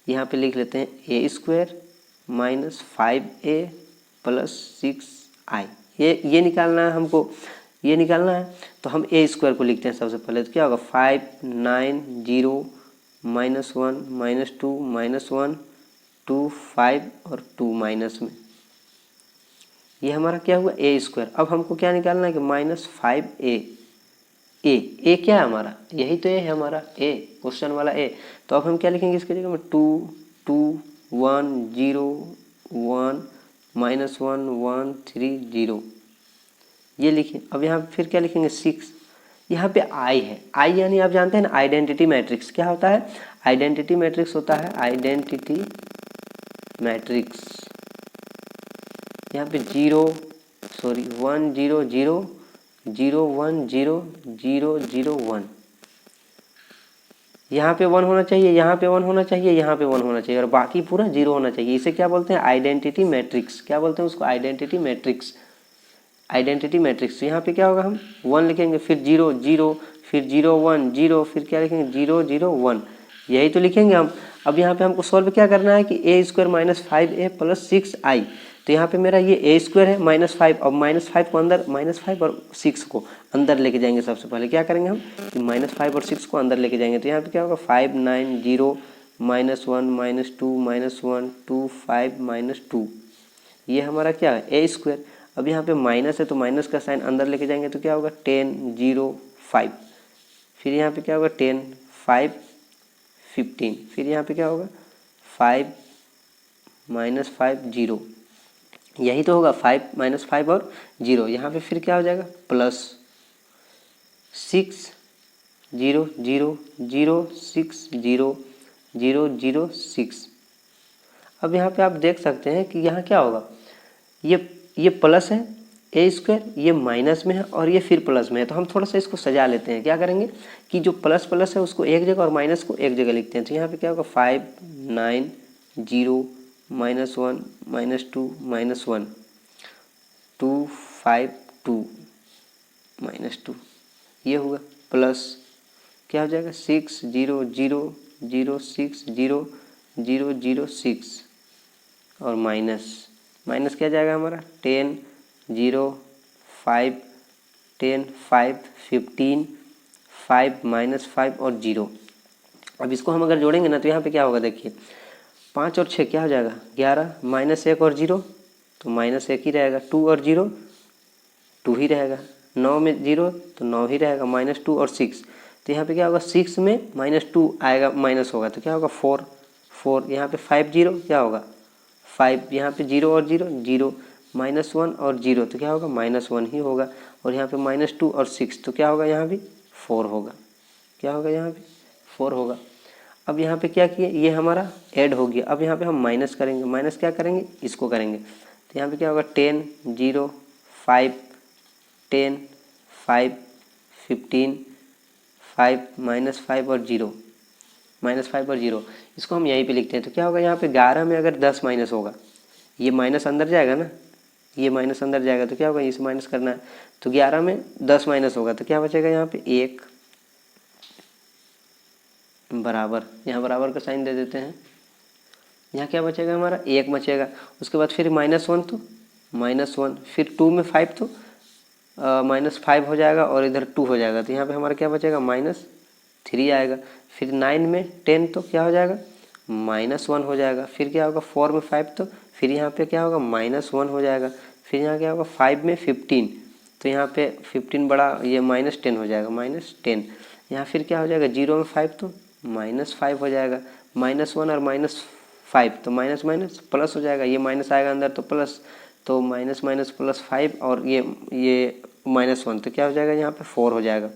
यहाँ पे लिख लेते हैं ए स्क्वायर -5a + 6i। ये निकालना है हमको, ये निकालना है। तो हम ए स्क्वायर को लिखते हैं सबसे पहले। तो क्या होगा 5 9 0 -1 -2 -1 2 5 और 2 माइनस में, ये हमारा क्या हुआ ए स्क्वायर। अब हमको क्या निकालना है कि -5a ए क्या है हमारा, यही तो ए है हमारा ए, क्वेश्चन वाला ए। तो अब हम क्या लिखेंगे इसके जगह में 2 2 1 0 1 -1 1 3 0, ये लिखें। अब यहाँ फिर क्या लिखेंगे 6, यहाँ पे आई है, आई यानी आप जानते हैं ना आइडेंटिटी मैट्रिक्स। क्या होता है आइडेंटिटी मैट्रिक्स होता है आइडेंटिटी मैट्रिक्स। यहाँ पे 1 0 0 0 1 0 0 0 1, यहाँ पे 1 होना चाहिए, यहाँ पे 1 होना चाहिए, यहाँ पे 1 होना चाहिए और बाकी पूरा 0 होना चाहिए। इसे क्या बोलते हैं आइडेंटिटी मैट्रिक्स। क्या बोलते हैं उसको आइडेंटिटी मैट्रिक्स, आइडेंटिटी मैट्रिक्स। यहाँ पे क्या होगा हम 1 लिखेंगे, फिर 0 0, फिर 0 1 0, फिर क्या लिखेंगे 0 0 1, यही तो लिखेंगे हम। अब यहाँ पे हमको सॉल्व क्या करना है कि ए स्क्वायर -5a + 6i। तो यहाँ पे मेरा ये ए स्क्वायर है -5, अब -5 को अंदर, -5 और 6 को अंदर लेके जाएंगे। सबसे पहले क्या करेंगे हम कि -5 और 6 को अंदर लेके जाएंगे। तो यहाँ पे क्या होगा 5 9 0 -1 -2 -1 2 5 -2, ये हमारा क्या है ए स्क्वायर। अब यहाँ पे माइनस है तो माइनस का साइन अंदर लेके जाएंगे तो क्या होगा 10 0 5, फिर यहाँ पे क्या होगा 10 5 15, फिर यहाँ पे क्या होगा 5 -5 0, यही तो होगा 5 -5 और 0। यहाँ पे फिर क्या हो जाएगा +6 0 0 0 6 0 0 0 6। अब यहाँ पे आप देख सकते हैं कि यहाँ क्या होगा, ये प्लस है ए स्क्वायर, ये माइनस में है और ये फिर प्लस में है। तो हम थोड़ा सा इसको सजा लेते हैं। क्या करेंगे कि जो प्लस प्लस है उसको एक जगह और माइनस को एक जगह लिखते हैं। तो यहाँ पे क्या होगा 5 9 0 -1 -2 -1 2 5 2 -2, ये होगा प्लस क्या हो जाएगा 6 0 0 0 6 0 0 0 6 और माइनस क्या जाएगा हमारा 10 0 5 10 5 15 5 -5 और 0। अब इसको हम अगर जोड़ेंगे ना तो यहाँ पे क्या होगा देखिए 5 और 6 क्या हो जाएगा 11, -1 और 0 तो -1 ही रहेगा, 2 और 0 2 ही रहेगा, 9 में 0 तो 9 ही रहेगा, -2 और 6 तो यहाँ पे क्या होगा 6 में -2 आएगा, माइनस होगा तो क्या होगा 4, यहाँ पे 5 0 क्या होगा 5, यहाँ पे 0 और 0 0, -1 और 0 तो क्या होगा -1 ही होगा, और यहाँ पे -2 और 6 तो क्या होगा यहाँ भी 4 होगा, क्या होगा यहाँ भी 4 होगा। अब यहाँ पे क्या किए ये हमारा ऐड हो गया। अब यहाँ पे हम माइनस करेंगे, माइनस क्या करेंगे इसको करेंगे। तो यहाँ पे क्या होगा 10 0 5 10 5 15 5 -5 और 0 -5 और 0, इसको हम यहीं पे लिखते हैं। तो क्या होगा यहाँ पे 11 में अगर 10 माइनस होगा, ये माइनस अंदर जाएगा ना, ये माइनस अंदर जाएगा तो क्या होगा इसे माइनस करना है। तो 11 में 10 माइनस होगा तो क्या बचेगा यहाँ पे 1 बराबर, यहाँ बराबर का साइन दे देते हैं। यहाँ क्या बचेगा हमारा 1 बचेगा। उसके बाद फिर -1 तो -1, फिर 2 में 5 तो -5 हो जाएगा और इधर 2 हो जाएगा तो यहाँ पे हमारा क्या बचेगा -3 आएगा। फिर 9 में 10 तो क्या हो जाएगा -1 हो जाएगा। फिर क्या होगा 4 में 5 तो फिर यहाँ पे क्या होगा -1 हो जाएगा। फिर यहाँ क्या होगा 5 में 15 तो यहाँ पे 15 बड़ा ये -10 हो जाएगा, -10। यहाँ फिर क्या हो जाएगा 0 में 5 तो -5 हो जाएगा, -1 और -5 तो माइनस माइनस प्लस हो जाएगा, ये माइनस आएगा अंदर तो प्लस, तो माइनस माइनस प्लस 5 और ये -1 तो क्या हो जाएगा यहाँ पे 4 हो जाएगा,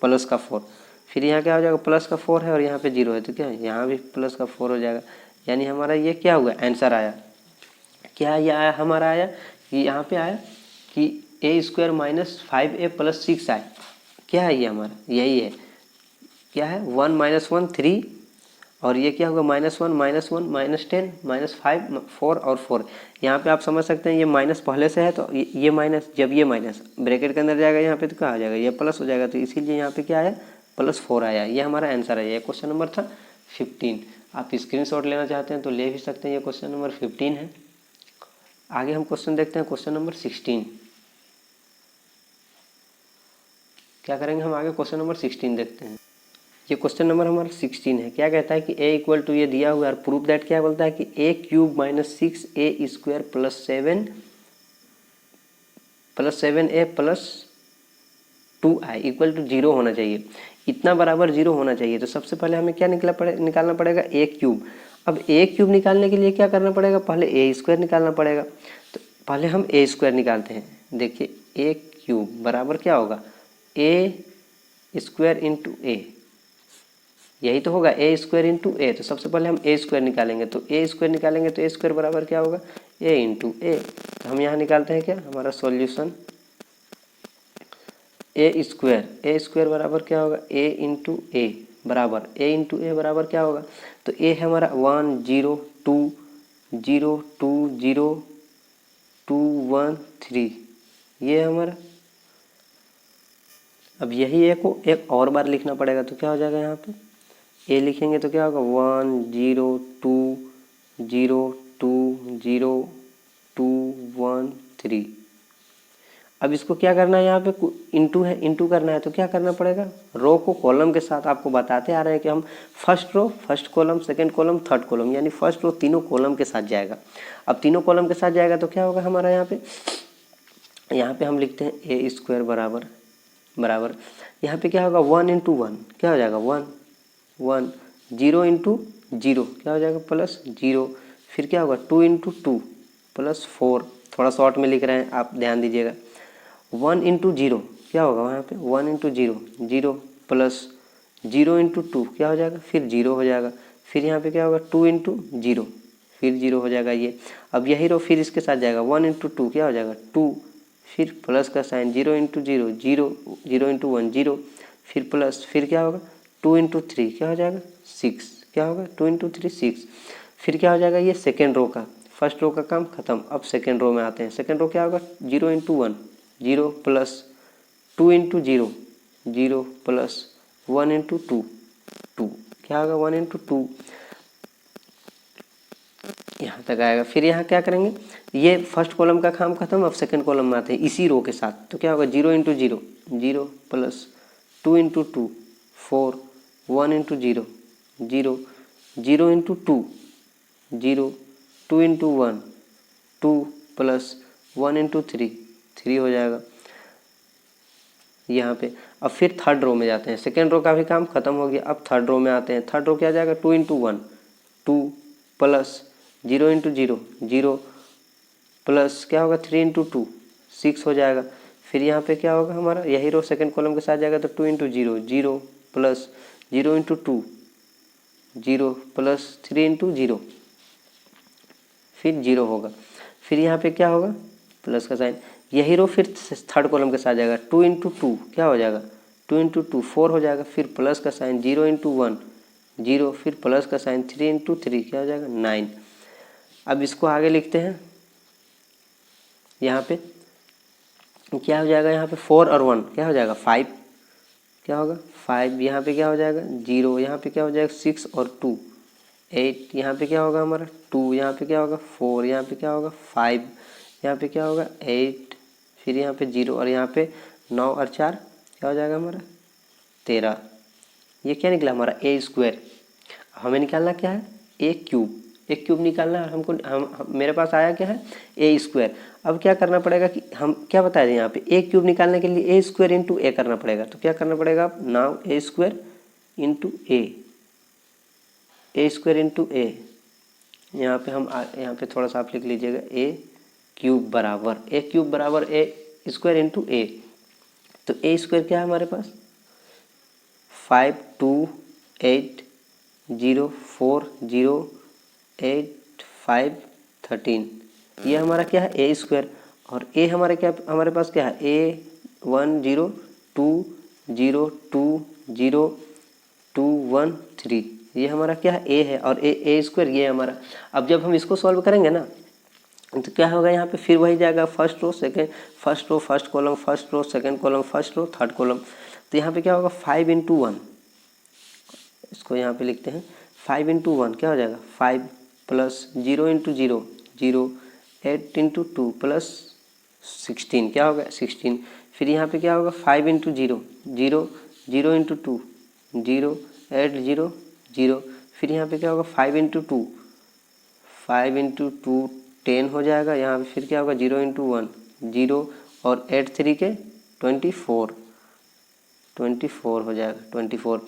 प्लस का 4। फिर यहाँ क्या हो जाएगा प्लस का 4 है और यहाँ पे 0 है तो क्या है यहाँ भी प्लस का 4 हो जाएगा। यानी हमारा ये क्या हुआ आंसर आया, क्या ये आया हमारा आया कि यहाँ पे आया कि a² -5a + 6i क्या है ये हमारा, यही है, क्या है 1 माइनस 1 3, और ये क्या होगा -1 -1 -10 -5 4 और 4। यहाँ पे आप समझ सकते हैं ये माइनस पहले से है, तो ये माइनस, जब ये माइनस ब्रैकेट के अंदर जाएगा यहाँ पे तो क्या आ जाएगा, ये प्लस हो जाएगा, तो इसीलिए यहाँ पे क्या आया +4 आया। ये हमारा आंसर है। ये क्वेश्चन नंबर था 15। आप स्क्रीनशॉट लेना चाहते हैं तो ले भी सकते हैं। ये क्वेश्चन नंबर 15 है। आगे हम क्वेश्चन देखते हैं, क्वेश्चन नंबर 16। क्या करेंगे हम आगे, क्वेश्चन नंबर 16 देखते हैं। ये क्वेश्चन नंबर हमारा 16 है। क्या कहता है कि a इक्वल टू, ये दिया हुआ है, और प्रूफ दैट क्या बोलता है कि a³ - 6a² + 7a + 2i equal to 0 होना चाहिए। इतना बराबर 0 होना चाहिए। तो सबसे पहले हमें क्या निकालना पड़ेगा, a³। अब a³ निकालने के लिए क्या करना पड़ेगा, पहले a² निकालना पड़ेगा। तो पहले हम a² निकालते हैं। देखिए a³ बराबर क्या होगा, a² × a, यही तो होगा a² × a। तो सबसे पहले हम a² निकालेंगे। तो a² निकालेंगे तो a² बराबर क्या होगा, a × a। तो हम यहाँ निकालते हैं क्या, हमारा सॉल्यूशन a² बराबर क्या होगा, a × a बराबर क्या होगा, तो a है हमारा 1 0 2 0 2 0 2 1 3, ये है हमारा। अब यही a को एक और बार लिखना पड़ेगा। तो क्या हो जाएगा, यहाँ पे a लिखेंगे तो क्या होगा 1 0 2 0 2 0 2 1 3। अब इसको क्या करना है, यहाँ पे इंटू है, इंटू करना है। तो क्या करना पड़ेगा, रो को कॉलम के साथ आपको बताते आ रहे हैं कि हम first row first column second column third column, यानी फर्स्ट रो तीनों कॉलम के साथ जाएगा। अब तीनों कॉलम के साथ जाएगा तो क्या होगा हमारा, यहाँ पे हम लिखते हैं a² बराबर यहाँ पे क्या होगा 1 × 1 क्या हो जाएगा 1 1, 0 × 0 क्या हो जाएगा +0, फिर क्या होगा 2 × 2 +4, थोड़ा शॉर्ट में लिख रहे हैं आप ध्यान दीजिएगा। 1 × 0 क्या होगा वहाँ पे 1 × 0 0 प्लस 0 × 2 क्या हो जाएगा, फिर 0 हो जाएगा। फिर यहाँ पे क्या होगा 2 × 0 फिर 0 हो जाएगा ये। अब यही रो फिर इसके साथ जाएगा 1 × 2 क्या हो जाएगा 2, फिर प्लस का साइन 0 × 0 0 0 × 1 0, फिर प्लस, फिर क्या होगा 2 × 3 क्या हो जाएगा 6, क्या होगा 2 × 3 6। फिर क्या हो जाएगा, ये सेकेंड रो का, फर्स्ट रो का काम खत्म। अब सेकेंड रो में आते हैं। सेकेंड रो क्या होगा 0 × 1 0 प्लस 2 × 0 0 प्लस 1 × 2 2, क्या होगा 1 × 2, यहाँ तक आएगा। फिर यहाँ क्या करेंगे, ये फर्स्ट कॉलम का काम खत्म। अब सेकंड कॉलम में आते हैं इसी रो के साथ। तो क्या होगा 0 × 0 0 प्लस 2 × 2 4 1 × 0 0 0 × 2 0 2 × 1 2 प्लस 1 × 3 3 हो जाएगा यहाँ पे। अब फिर थर्ड रो में जाते हैं। सेकेंड रो का भी काम खत्म हो गया। अब थर्ड रो में आते हैं। थर्ड रो क्या जाएगा 2 × 1 2 प्लस 0 × 0 0 प्लस क्या होगा 3 × 2 6 हो जाएगा। फिर यहाँ पे क्या होगा हमारा, यही रो सेकंड कॉलम के साथ जाएगा। तो 2 × 0 0 प्लस 0 × 2 0 प्लस 3 × 0 फिर 0 होगा। फिर यहाँ पे क्या होगा प्लस का साइन। यही रो फिर थर्ड कॉलम के साथ जाएगा। 2 × 2 क्या हो जाएगा 2 × 2 4 हो जाएगा। फिर प्लस का साइन 0 × 1 0, फिर प्लस का साइन 3 × 3 क्या हो जाएगा 9। अब इसको आगे लिखते हैं। यहाँ पे क्या हो जाएगा, यहाँ पे 4 और 1 क्या हो जाएगा 5, क्या होगा 5। यहाँ पे क्या हो जाएगा 0, यहाँ पे क्या हो जाएगा 6 और 2 8, यहाँ पे क्या होगा हमारा 2, यहाँ पे क्या होगा 4, यहाँ पे क्या होगा 5, यहाँ पे क्या होगा 8, फिर यहाँ पे 0 और यहाँ पे 9 और 4 क्या हो जाएगा हमारा 13। ये क्या निकला हमारा a²। हमें निकालना क्या है a³ निकालना है हमको। मेरे पास आया क्या है a²। अब क्या करना पड़ेगा कि हम क्या बताए थे यहाँ पे a³ निकालने के लिए a² × a करना पड़ेगा। तो क्या करना पड़ेगा आप नाउ a² × a² × a। यहाँ पे हम यहाँ पे थोड़ा सा आप लिख लीजिएगा a³ बराबर a² × a। तो a² क्या है हमारे पास 5 2 8 0 4 0 8 5 13, ये हमारा क्या है a²। और a हमारे पास क्या है a 1 0 2 0 2 0 2 1 3, ये हमारा क्या है ए है, और ए स्क्वायर ये हमारा। अब जब हम इसको सॉल्व करेंगे ना तो क्या होगा यहाँ पे, फिर वही जाएगा first row second, first row first column, first row second column, first row third column. तो यहाँ पे क्या होगा 5 इंटू 1, इसको यहाँ पे लिखते हैं 5 इंटू 1 क्या हो जाएगा 5 प्लस 0 इंटू 0 0, 8 इंटू 2 प्लस 16 क्या होगा 16। फिर यहाँ पे क्या होगा 5 इंटू 0 0, 0 इंटू 2 0, 8 0 0। फिर यहाँ पे क्या होगा 5 इंटू 2, 5 इंटू 2 10 हो जाएगा। यहाँ पे फिर क्या होगा 0 इंटू 1 0, और 8 3 के 24 हो जाएगा 24।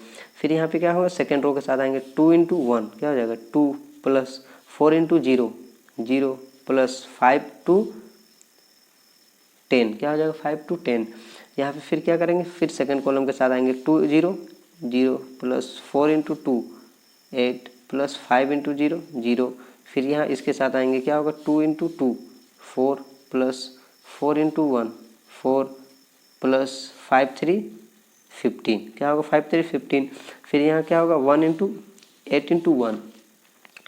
फिर यहाँ पे क्या होगा सेकेंड रो के साथ आएंगे 2 इंटू 1 क्या हो जाएगा 2, प्लस 4 इंटू 0 0, प्लस 5 टू 10 क्या हो जाएगा 5 टू 10। यहाँ पे फिर क्या करेंगे, फिर सेकंड कॉलम के साथ आएंगे 2 0 0, प्लस 4 इंटू 2 8, प्लस 5 इंटू 0 0। फिर यहाँ इसके साथ आएंगे क्या होगा 2 इंटू 2 4, प्लस 4 इंटू 1 4, प्लस 5 3 15 क्या होगा 5 3 15। फिर यहाँ क्या होगा 1 इंटू 8 इंटू 1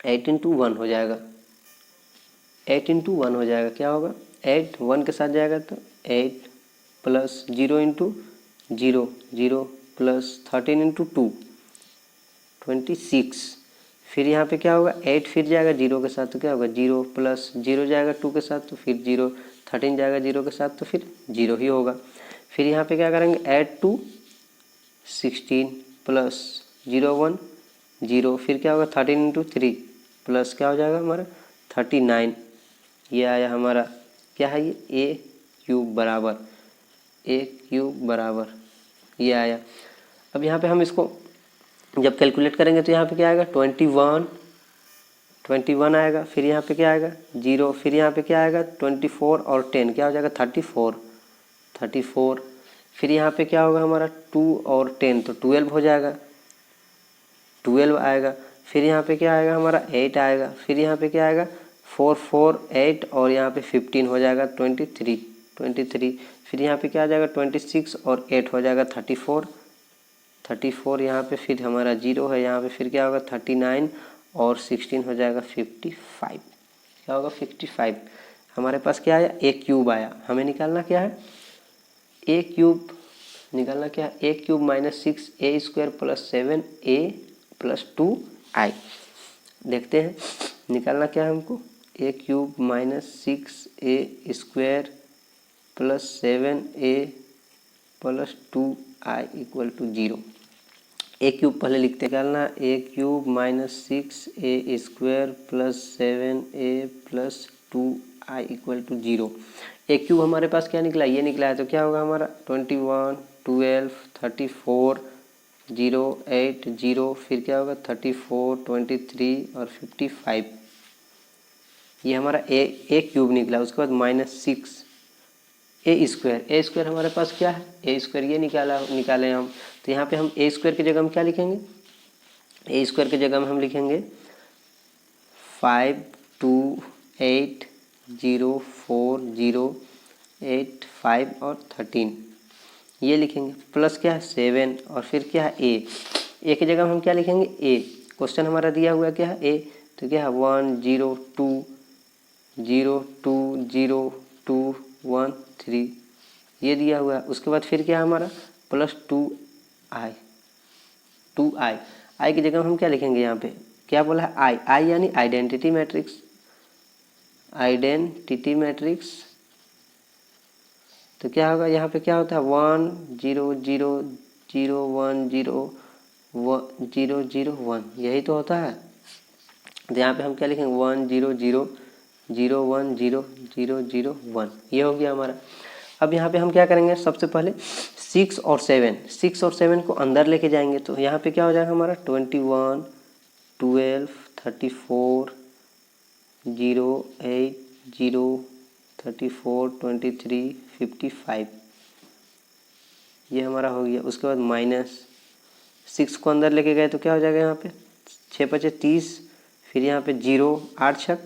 8 इंटू 1 हो जाएगा 8 इंटू 1 हो जाएगा क्या होगा 8 1 के साथ जाएगा तो 8, प्लस 0 इंटू 0 0, प्लस 13 इंटू 2 26। फिर यहाँ पे क्या होगा 8 फिर जाएगा 0 के साथ तो क्या होगा 0, प्लस 0 जाएगा 2 के साथ तो फिर 0, 13 जाएगा 0 के साथ तो फिर 0 ही होगा। फिर यहाँ पे क्या करेंगे ऐड टू 16, प्लस 0 1 0। फिर क्या होगा 13 इंटू 3, प्लस क्या हो जाएगा हमारा 39। ये आया हमारा क्या है, ये ए क्यूब बराबर ये आया। अब यहाँ पे हम इसको जब कैलकुलेट करेंगे तो यहाँ पे क्या आएगा 21 आएगा। फिर यहाँ पे क्या आएगा 0, फिर यहाँ पे क्या आएगा 24 और 10 क्या हो जाएगा 34। फिर यहाँ पे क्या होगा हमारा 2 और 10 तो 12 हो जाएगा 12 आएगा। फिर यहाँ पे क्या आएगा हमारा 8 आएगा। फिर यहाँ पे क्या आएगा 4 4 8 और यहाँ पे 15 हो जाएगा 23। फिर यहाँ पे क्या आ जाएगा 26 और 8 हो जाएगा 34। यहाँ पे फिर हमारा 0 है, यहाँ पे फिर क्या होगा 39 और 16 हो जाएगा 55। क्या होगा 55। हमारे पास क्या आया ए क्यूब आया। हमें निकालना क्या है ए क्यूब, निकालना क्या है A cube minus 6 A square plus 7 A plus 2 I. देखते हैं निकालना क्या है हमको A cube minus 6 A square plus 7 A plus 2 I equal to 0। A cube पहले लिखते हैं, निकालना A cube minus 6 A square plus 7 A plus 2 I equal to 0। A cube हमारे पास क्या निकला, ये निकला है तो क्या होगा हमारा 21 12 34 0 8 0। फिर क्या होगा 34 23 और 55। ये हमारा ए क्यूब निकला। उसके बाद माइनस 6 ए स्क्वायर हमारे पास क्या है ए स्क्वायर ये निकाले हम। तो यहाँ पे हम ए स्क्वायर की जगह हम क्या लिखेंगे, ए स्क्वायर की जगह में हम लिखेंगे 5 2 8 0 4 0 8 5 और 13 ये लिखेंगे। प्लस क्या है 7 और फिर क्या है ए की जगह में हम क्या लिखेंगे ए। क्वेश्चन हमारा दिया हुआ क्या है ए, तो क्या है 1 0 2 0 2 0 2 1 3 ये दिया हुआ है। उसके बाद फिर क्या है हमारा प्लस 2 आई की जगह हम क्या लिखेंगे, यहाँ पे क्या बोला है आई यानी आइडेंटिटी मैट्रिक्स। तो क्या होगा यहाँ पे क्या होता है 1 0 0 0 1 0 0 0 1 यही तो होता है। तो यहाँ पे हम क्या लिखेंगे 1 0 0 0 1 0 0 0 1 ये हो गया हमारा। अब यहाँ पे हम क्या करेंगे, सबसे पहले 6 और 7 को अंदर लेके जाएंगे। तो यहाँ पे क्या हो जाएगा हमारा 21 12 34 0 8 0 34 23 55 ये हमारा हो गया। उसके बाद माइनस 6 को अंदर लेके गए तो क्या हो जाएगा यहाँ पे 6 5 30। फिर यहाँ पे 0 8 6,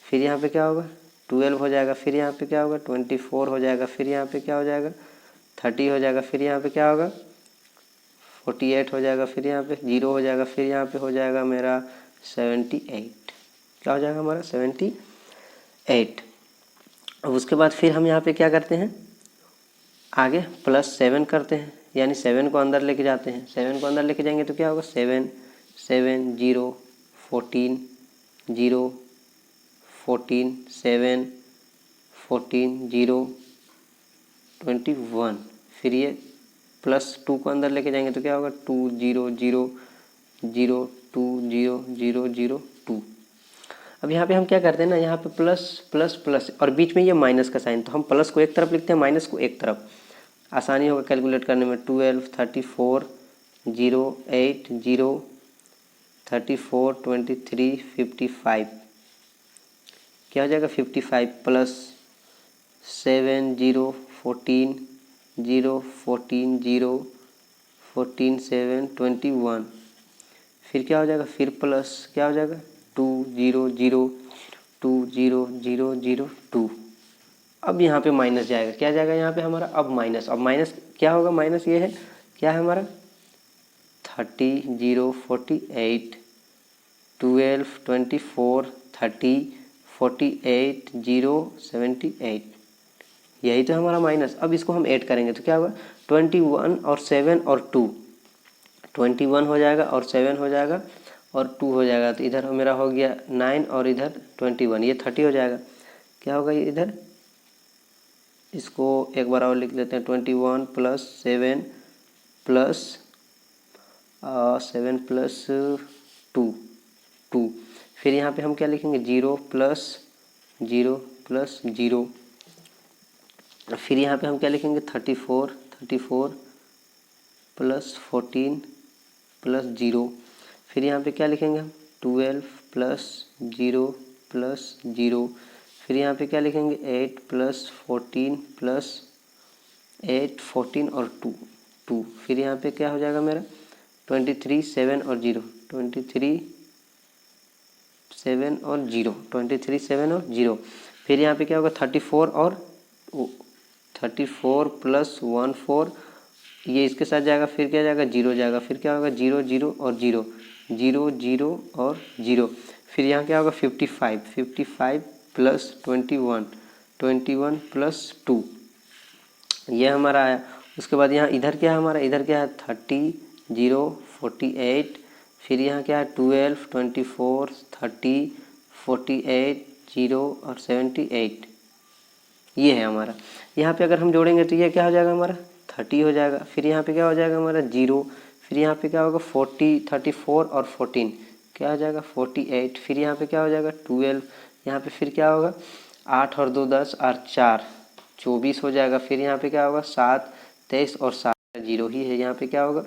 फिर यहाँ पे क्या होगा 12 हो जाएगा। फिर यहाँ पे क्या होगा 24 हो जाएगा। फिर यहाँ पे क्या हो जाएगा 30 हो जाएगा, फिर यहाँ पे क्या होगा 48 हो जाएगा, फिर यहाँ पे 0 हो जाएगा, फिर यहाँ पे हो जाएगा मेरा 78। क्या हो जाएगा हमारा 78। अब उसके बाद फिर हम यहाँ पे क्या करते हैं, आगे +7 करते हैं, यानी 7 को अंदर लेके जाते हैं। 7 को अंदर लेके जाएंगे तो क्या होगा 7 7 0 14 0 14 7 14 0 21। फिर ये +2 को अंदर लेके जाएंगे तो क्या होगा 2 0 0 0 2 0 0 0 2। अब यहाँ पे हम क्या करते हैं ना, यहाँ पे प्लस प्लस प्लस और बीच में ये माइनस का साइन, तो हम प्लस को एक तरफ लिखते हैं, माइनस को एक तरफ, आसानी होगा कैलकुलेट करने में। 12 34 0 8 0 34 23 55। क्या हो जाएगा 55 प्लस 7 0 14 0 14 0 14 7 21। फिर क्या हो जाएगा, फिर प्लस क्या हो जाएगा 2 0 0 2 0 0 0 2। अब यहाँ पे माइनस जाएगा, क्या जाएगा यहाँ पे हमारा अब माइनस। अब माइनस क्या होगा, माइनस ये है क्या है हमारा 30 0 48 12 24 30 48 0 78। यही तो हमारा माइनस। अब इसको हम ऐड करेंगे तो क्या होगा 21 और 7 और 2, 21 हो जाएगा और 7 हो जाएगा और 2 हो जाएगा, तो इधर मेरा हो गया 9 और इधर 21, ये 30 हो जाएगा। क्या होगा ये इधर, इसको एक बार और लिख लेते हैं 21 प्लस 7 प्लस 7 प्लस 2। फिर यहाँ पे हम क्या लिखेंगे 0 प्लस 0 प्लस 0। फिर यहाँ पे हम क्या लिखेंगे 34 प्लस 14 प्लस 0। फिर यहाँ पे क्या लिखेंगे हम 12 प्लस 0 प्लस 0। फिर यहाँ पे क्या लिखेंगे 8 प्लस 14 प्लस 8 14 और 2। फिर यहाँ पे क्या हो जाएगा मेरा 23 7 और 0 23 7 और 0 23 7 और 0। फिर यहाँ पे क्या होगा 34 प्लस 1 4, ये इसके साथ जाएगा, फिर क्या जाएगा 0 जाएगा, फिर क्या होगा 0 0 और 0 0 0 और 0। फिर यहाँ क्या होगा 55 प्लस 21 प्लस 2, ये हमारा आया। उसके बाद यहाँ इधर क्या है हमारा, इधर क्या है 30 0 48। फिर यहाँ क्या है 12 24 30 48 0 और 78, ये है हमारा। यहाँ पे अगर हम जोड़ेंगे तो ये क्या हो जाएगा हमारा 30 हो जाएगा। फिर यहाँ पे क्या हो जाएगा हमारा 0। फिर यहाँ पे क्या होगा 34 और 14 क्या हो जाएगा 48। फिर यहाँ पे क्या हो जाएगा 12। यहाँ पे फिर क्या होगा 8 और 2 10 और 4 24 हो जाएगा। फिर यहाँ पे क्या होगा 7 23 और 7 0 ही है। यहाँ पे क्या होगा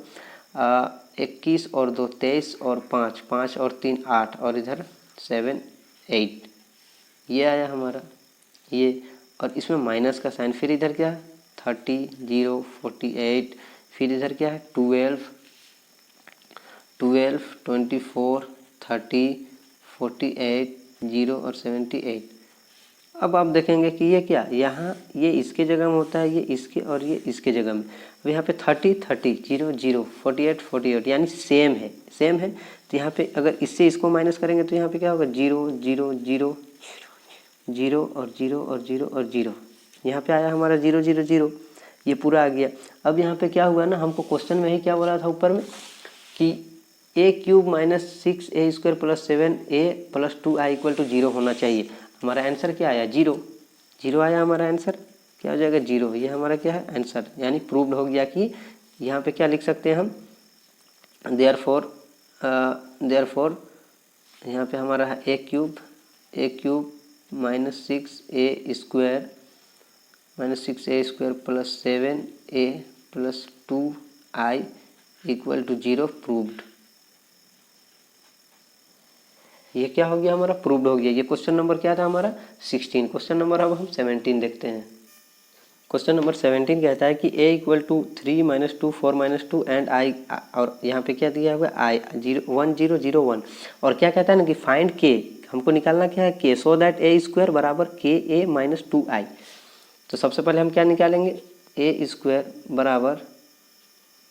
21 और 2 23 और 5 और 3 8 और इधर 7 8, ये आया हमारा ये। और इसमें माइनस का साइन, फिर इधर क्या है 30 0 48। फिर इधर क्या है 12 24 30 48 0 और 78। अब आप देखेंगे कि ये क्या, यहाँ ये इसके जगह में होता है, ये इसके और ये इसके जगह में। अब यहाँ पे 30 30 0 0 48 48 यानी सेम है। तो यहाँ पे अगर इससे इसको माइनस करेंगे तो यहाँ पे क्या होगा 0 0 0 0 और 0 और 0 और 0। यहाँ पे आया हमारा 0 0 0, ये पूरा आ गया। अब यहाँ पे क्या हुआ ना, हमको क्वेश्चन में ही क्या बोला था ऊपर में कि a³ minus 6a² plus 7a plus 2i equal to 0 होना चाहिए। हमारा आंसर क्या आया 0 आया हमारा आंसर। क्या हो जाएगा 0, ये हमारा क्या है आंसर, यानी प्रूव्ड हो गया कि यहाँ पे क्या लिख सकते हैं हम देयरफॉर यहाँ पे हमारा है a³ minus 6a² plus 7a plus 2i equal to 0 proved. ये क्या हो गया हमारा प्रूव्ड हो गया। ये क्वेश्चन नंबर क्या था हमारा 16। क्वेश्चन नंबर अब हम 17 देखते हैं। क्वेश्चन नंबर 17 कहता है कि a equal to 3 - 2 4 - 2 and i, और यहाँ पे क्या दिया हुआ है i 1 0 0 1। और क्या कहता है ना कि फाइंड k, हमको निकालना क्या है k, सो दैट a² बराबर ka - 2i। तो सबसे पहले हम क्या निकालेंगे ए स्क्वायर बराबर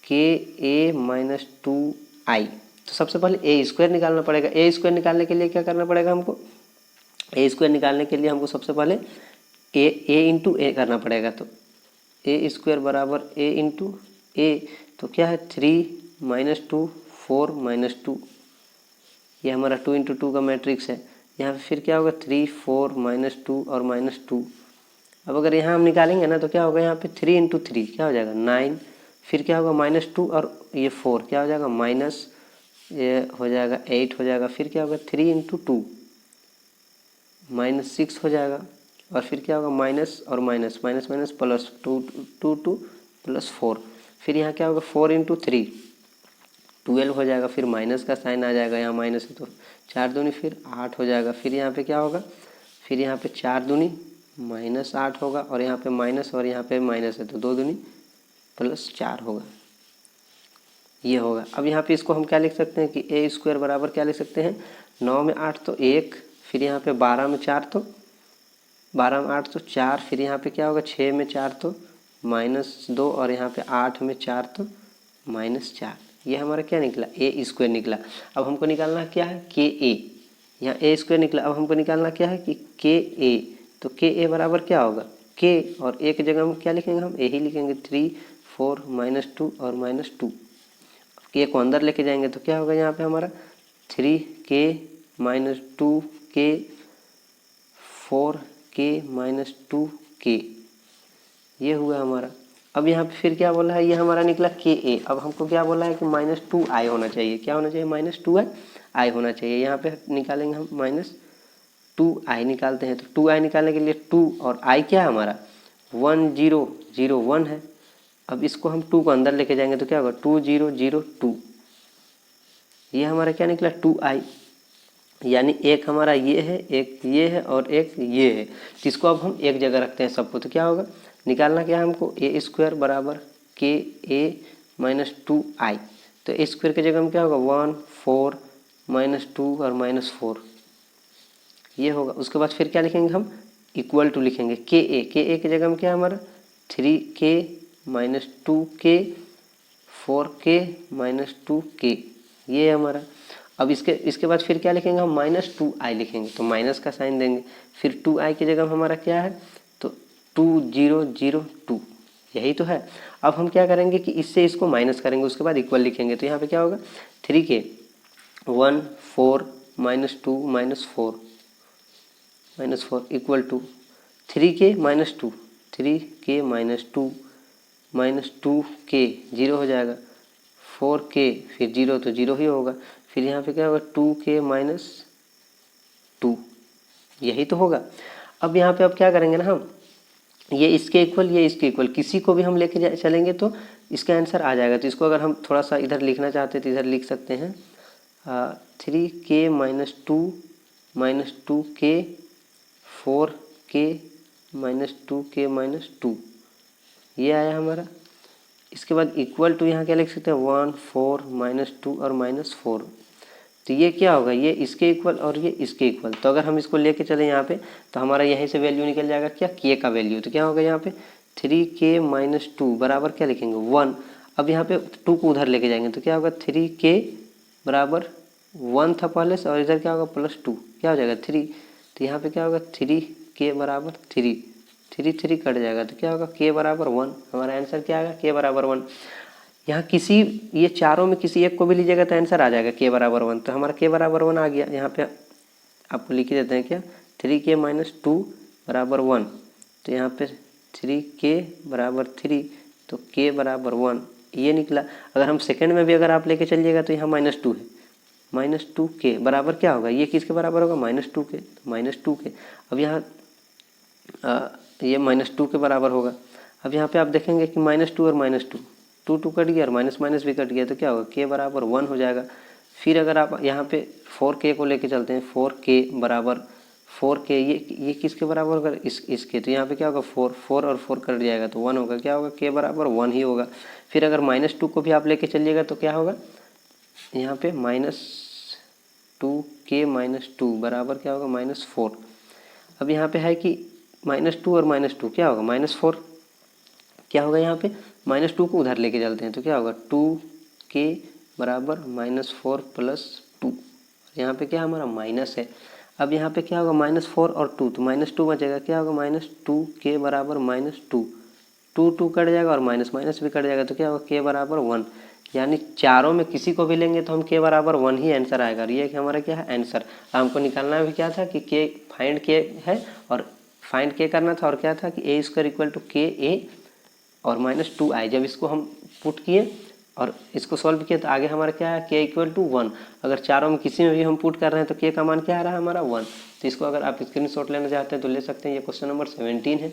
के ए माइनस 2i। तो सबसे पहले ए स्क्वायर निकालना पड़ेगा। ए स्क्वायर निकालने के लिए क्या करना पड़ेगा हमको? ए स्क्वायर निकालने के लिए हमको सबसे पहले ए इंटू ए करना पड़ेगा। तो ए स्क्वायर बराबर ए इंटू ए, तो क्या है 3 माइनस 2 4 माइनस 2, ये हमारा 2 इंटू 2 का मैट्रिक्स है। यहाँ पे फिर क्या होगा 3 4 माइनस 2 और माइनस 2। अब अगर यहाँ हम निकालेंगे ना तो क्या होगा, यहाँ पे 3 इंटू 3 क्या हो जाएगा 9, फिर क्या होगा माइनस 2 और ये 4 क्या हो जाएगा माइनस, ये हो जाएगा 8 हो जाएगा। फिर क्या होगा 3 इंटू 2 माइनस 6 हो जाएगा, और फिर क्या होगा माइनस और minus minus minus plus 2 plus 4। फिर यहाँ क्या होगा 4 इंटू 3 12 हो जाएगा। फिर माइनस का साइन आ जाएगा, यहाँ माइनस है तो 4 दूनी फिर 8 हो जाएगा। फिर यहाँ पे क्या होगा, फिर यहाँ पे 4 दूनी माइनस 8 होगा, और यहाँ पे माइनस और यहाँ पे माइनस है तो 2 दूनी प्लस 4 होगा, ये होगा। अब यहाँ पे इसको हम क्या लिख सकते हैं कि ए स्क्वायर बराबर क्या लिख सकते हैं, 9 में 8 तो 1, फिर यहाँ पे 12 में 4 तो 12 में 8 तो 4, फिर यहाँ पे क्या होगा 6 में 4 तो माइनस 2, और यहाँ पे 8 में 4 तो माइनस 4। ये हमारा क्या निकला, ए स्क्वायर निकला। अब हमको निकालना क्या है के ए, यहाँ ए स्क्वायर निकला। अब हमको निकालना क्या है कि के ए, तो के ए बराबर क्या होगा के, और ए की जगह हम क्या लिखेंगे, हम ए ही लिखेंगे 3 4 माइनस 2 और माइनस 2। के को अंदर लेके जाएंगे तो क्या होगा यहाँ पे हमारा 3 के माइनस 2 के 4 के माइनस 2 के, ये हुआ हमारा। अब यहाँ पे फिर क्या बोला है, ये हमारा निकला के ए। अब हमको क्या बोला है कि माइनस 2i होना चाहिए। क्या होना चाहिए, माइनस 2i होना चाहिए। यहाँ पे निकालेंगे हम माइनस 2i निकालते हैं, तो 2i निकालने के लिए 2 और i क्या है हमारा 1 0 0 1 है। अब इसको हम 2 को अंदर लेके जाएंगे तो क्या होगा 2 0 0 2, ये हमारा क्या निकला 2i। यानी एक हमारा ये है, एक ये है और एक ये है, जिसको अब हम एक जगह रखते हैं सबको। तो क्या होगा, निकालना क्या है हमको, ए स्क्वायर बराबर के ए माइनस 2i। तो ए स्क्वायर की जगह हम क्या होगा 1 4 माइनस 2 और माइनस 4, ये होगा। उसके बाद फिर क्या लिखेंगे हम, इक्वल टू लिखेंगे के ए की जगह हम क्या हमारा 3k minus 2k 4k minus 2k, ये है हमारा। अब इसके बाद फिर क्या लिखेंगे हम माइनस 2i लिखेंगे, तो माइनस का साइन देंगे। फिर 2i की जगह हमारा क्या है, तो 2 0 0 2, यही तो है। अब हम क्या करेंगे कि इससे इसको माइनस करेंगे, उसके बाद इक्वल लिखेंगे। तो यहाँ पे क्या होगा 3k 1 4 minus 2 minus 4 equal to 3k minus 2 3k minus 2 minus 2k 0 हो जाएगा, 4k फिर 0 तो 0 ही होगा। फिर यहाँ पे क्या होगा 2k माइनस 2, यही तो होगा। अब यहाँ पे अब क्या करेंगे ना हम, ये इसके इक्वल ये इसके इक्वल किसी को भी हम लेके चलेंगे तो इसका आंसर आ जाएगा। तो इसको अगर हम थोड़ा सा इधर लिखना चाहते हैं तो इधर लिख सकते हैं 3k minus 2k 4k minus 2k minus 2, ये आया हमारा। इसके बाद इक्वल टू यहाँ क्या लिख सकते हैं 1 4 माइनस 2 और माइनस 4। तो ये क्या होगा, ये इसके इक्वल और ये इसके इक्वल। तो अगर हम इसको लेके चले यहाँ पे तो हमारा यहीं से वैल्यू निकल जाएगा क्या, के का वैल्यू। तो क्या होगा यहाँ पे 3k माइनस 2 बराबर क्या लिखेंगे 1। अब यहाँ पे 2 को उधर लेके जाएंगे तो क्या होगा 3k बराबर 1 था पहले से, और इधर क्या होगा प्लस 2, क्या हो जाएगा 3। तो यहाँ पे क्या होगा 3k बराबर 3 3 3 कट जाएगा, तो क्या होगा k बराबर 1। हमारा आंसर क्या आएगा k बराबर 1। यहाँ किसी ये चारों में किसी एक को भी लीजिएगा तो आंसर आ जाएगा k बराबर 1। तो हमारा k बराबर 1 आ गया। यहाँ पे आपको लिख देते हैं क्या 3k माइनस 2 बराबर 1। तो यहाँ पे 3k बराबर 3, तो k बराबर 1, ये निकला। अगर हम सेकंड में भी अगर आप लेके चलिएगा तो यहाँ माइनस 2 है, माइनस 2k बराबर क्या होगा, ये किसके बराबर होगा माइनस 2k, माइनस 2k। अब यहाँ ये माइनस 2 के बराबर होगा। अब यहाँ पे आप देखेंगे कि माइनस 2 और माइनस 2 2 कट गया और माइनस माइनस भी कट गया, तो क्या होगा k बराबर 1 हो जाएगा। फिर अगर आप यहाँ पे 4k को लेके चलते हैं 4k बराबर 4k, ये किसके बराबर होगा इसके। तो यहाँ पे क्या होगा 4 और 4 कट जाएगा तो 1 होगा, क्या होगा k बराबर 1 ही होगा। फिर अगर माइनस 2 को भी आप लेके चलिएगा तो क्या होगा यहाँ पे माइनस 2k माइनस 2 बराबर क्या होगा माइनस 4। अब यहाँ पे है कि माइनस 2 और माइनस 2 क्या होगा माइनस 4, क्या होगा यहाँ पे, -2 को उधर लेके चलते हैं तो क्या होगा 2k बराबर -4 + 2। यहाँ पे क्या हमारा माइनस है। अब यहाँ पे क्या होगा -4 और 2, तो -2 बचेगा, क्या होगा -2k बराबर -2, 2 कट जाएगा और माइनस माइनस भी कट जाएगा तो क्या होगा k बराबर 1। यानी चारों में किसी को भी लेंगे तो हम k बराबर 1 ही आंसर आएगा। और ये कि हमारा क्या है आंसर। हमको निकालना भी क्या था कि k फाइंड k है और फाइंड k करना था और क्या था कि a² = ka और -2i। जब इसको हम पुट किए और इसको सॉल्व किए तो आगे हमारा क्या है k = 1। अगर चारों में किसी में भी हम पुट कर रहे हैं तो k का मान क्या आ रहा है हमारा 1। तो इसको अगर आप स्क्रीनशॉट लेना चाहते हैं तो ले सकते हैं। ये क्वेश्चन नंबर 17 है।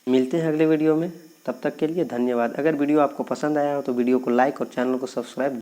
मिलते हैं अगले वीडियो में, तब तक के लिए धन्यवाद। अगर वीडियो आपको पसंद आया हो तो वीडियो को लाइक और चैनल को सब्सक्राइब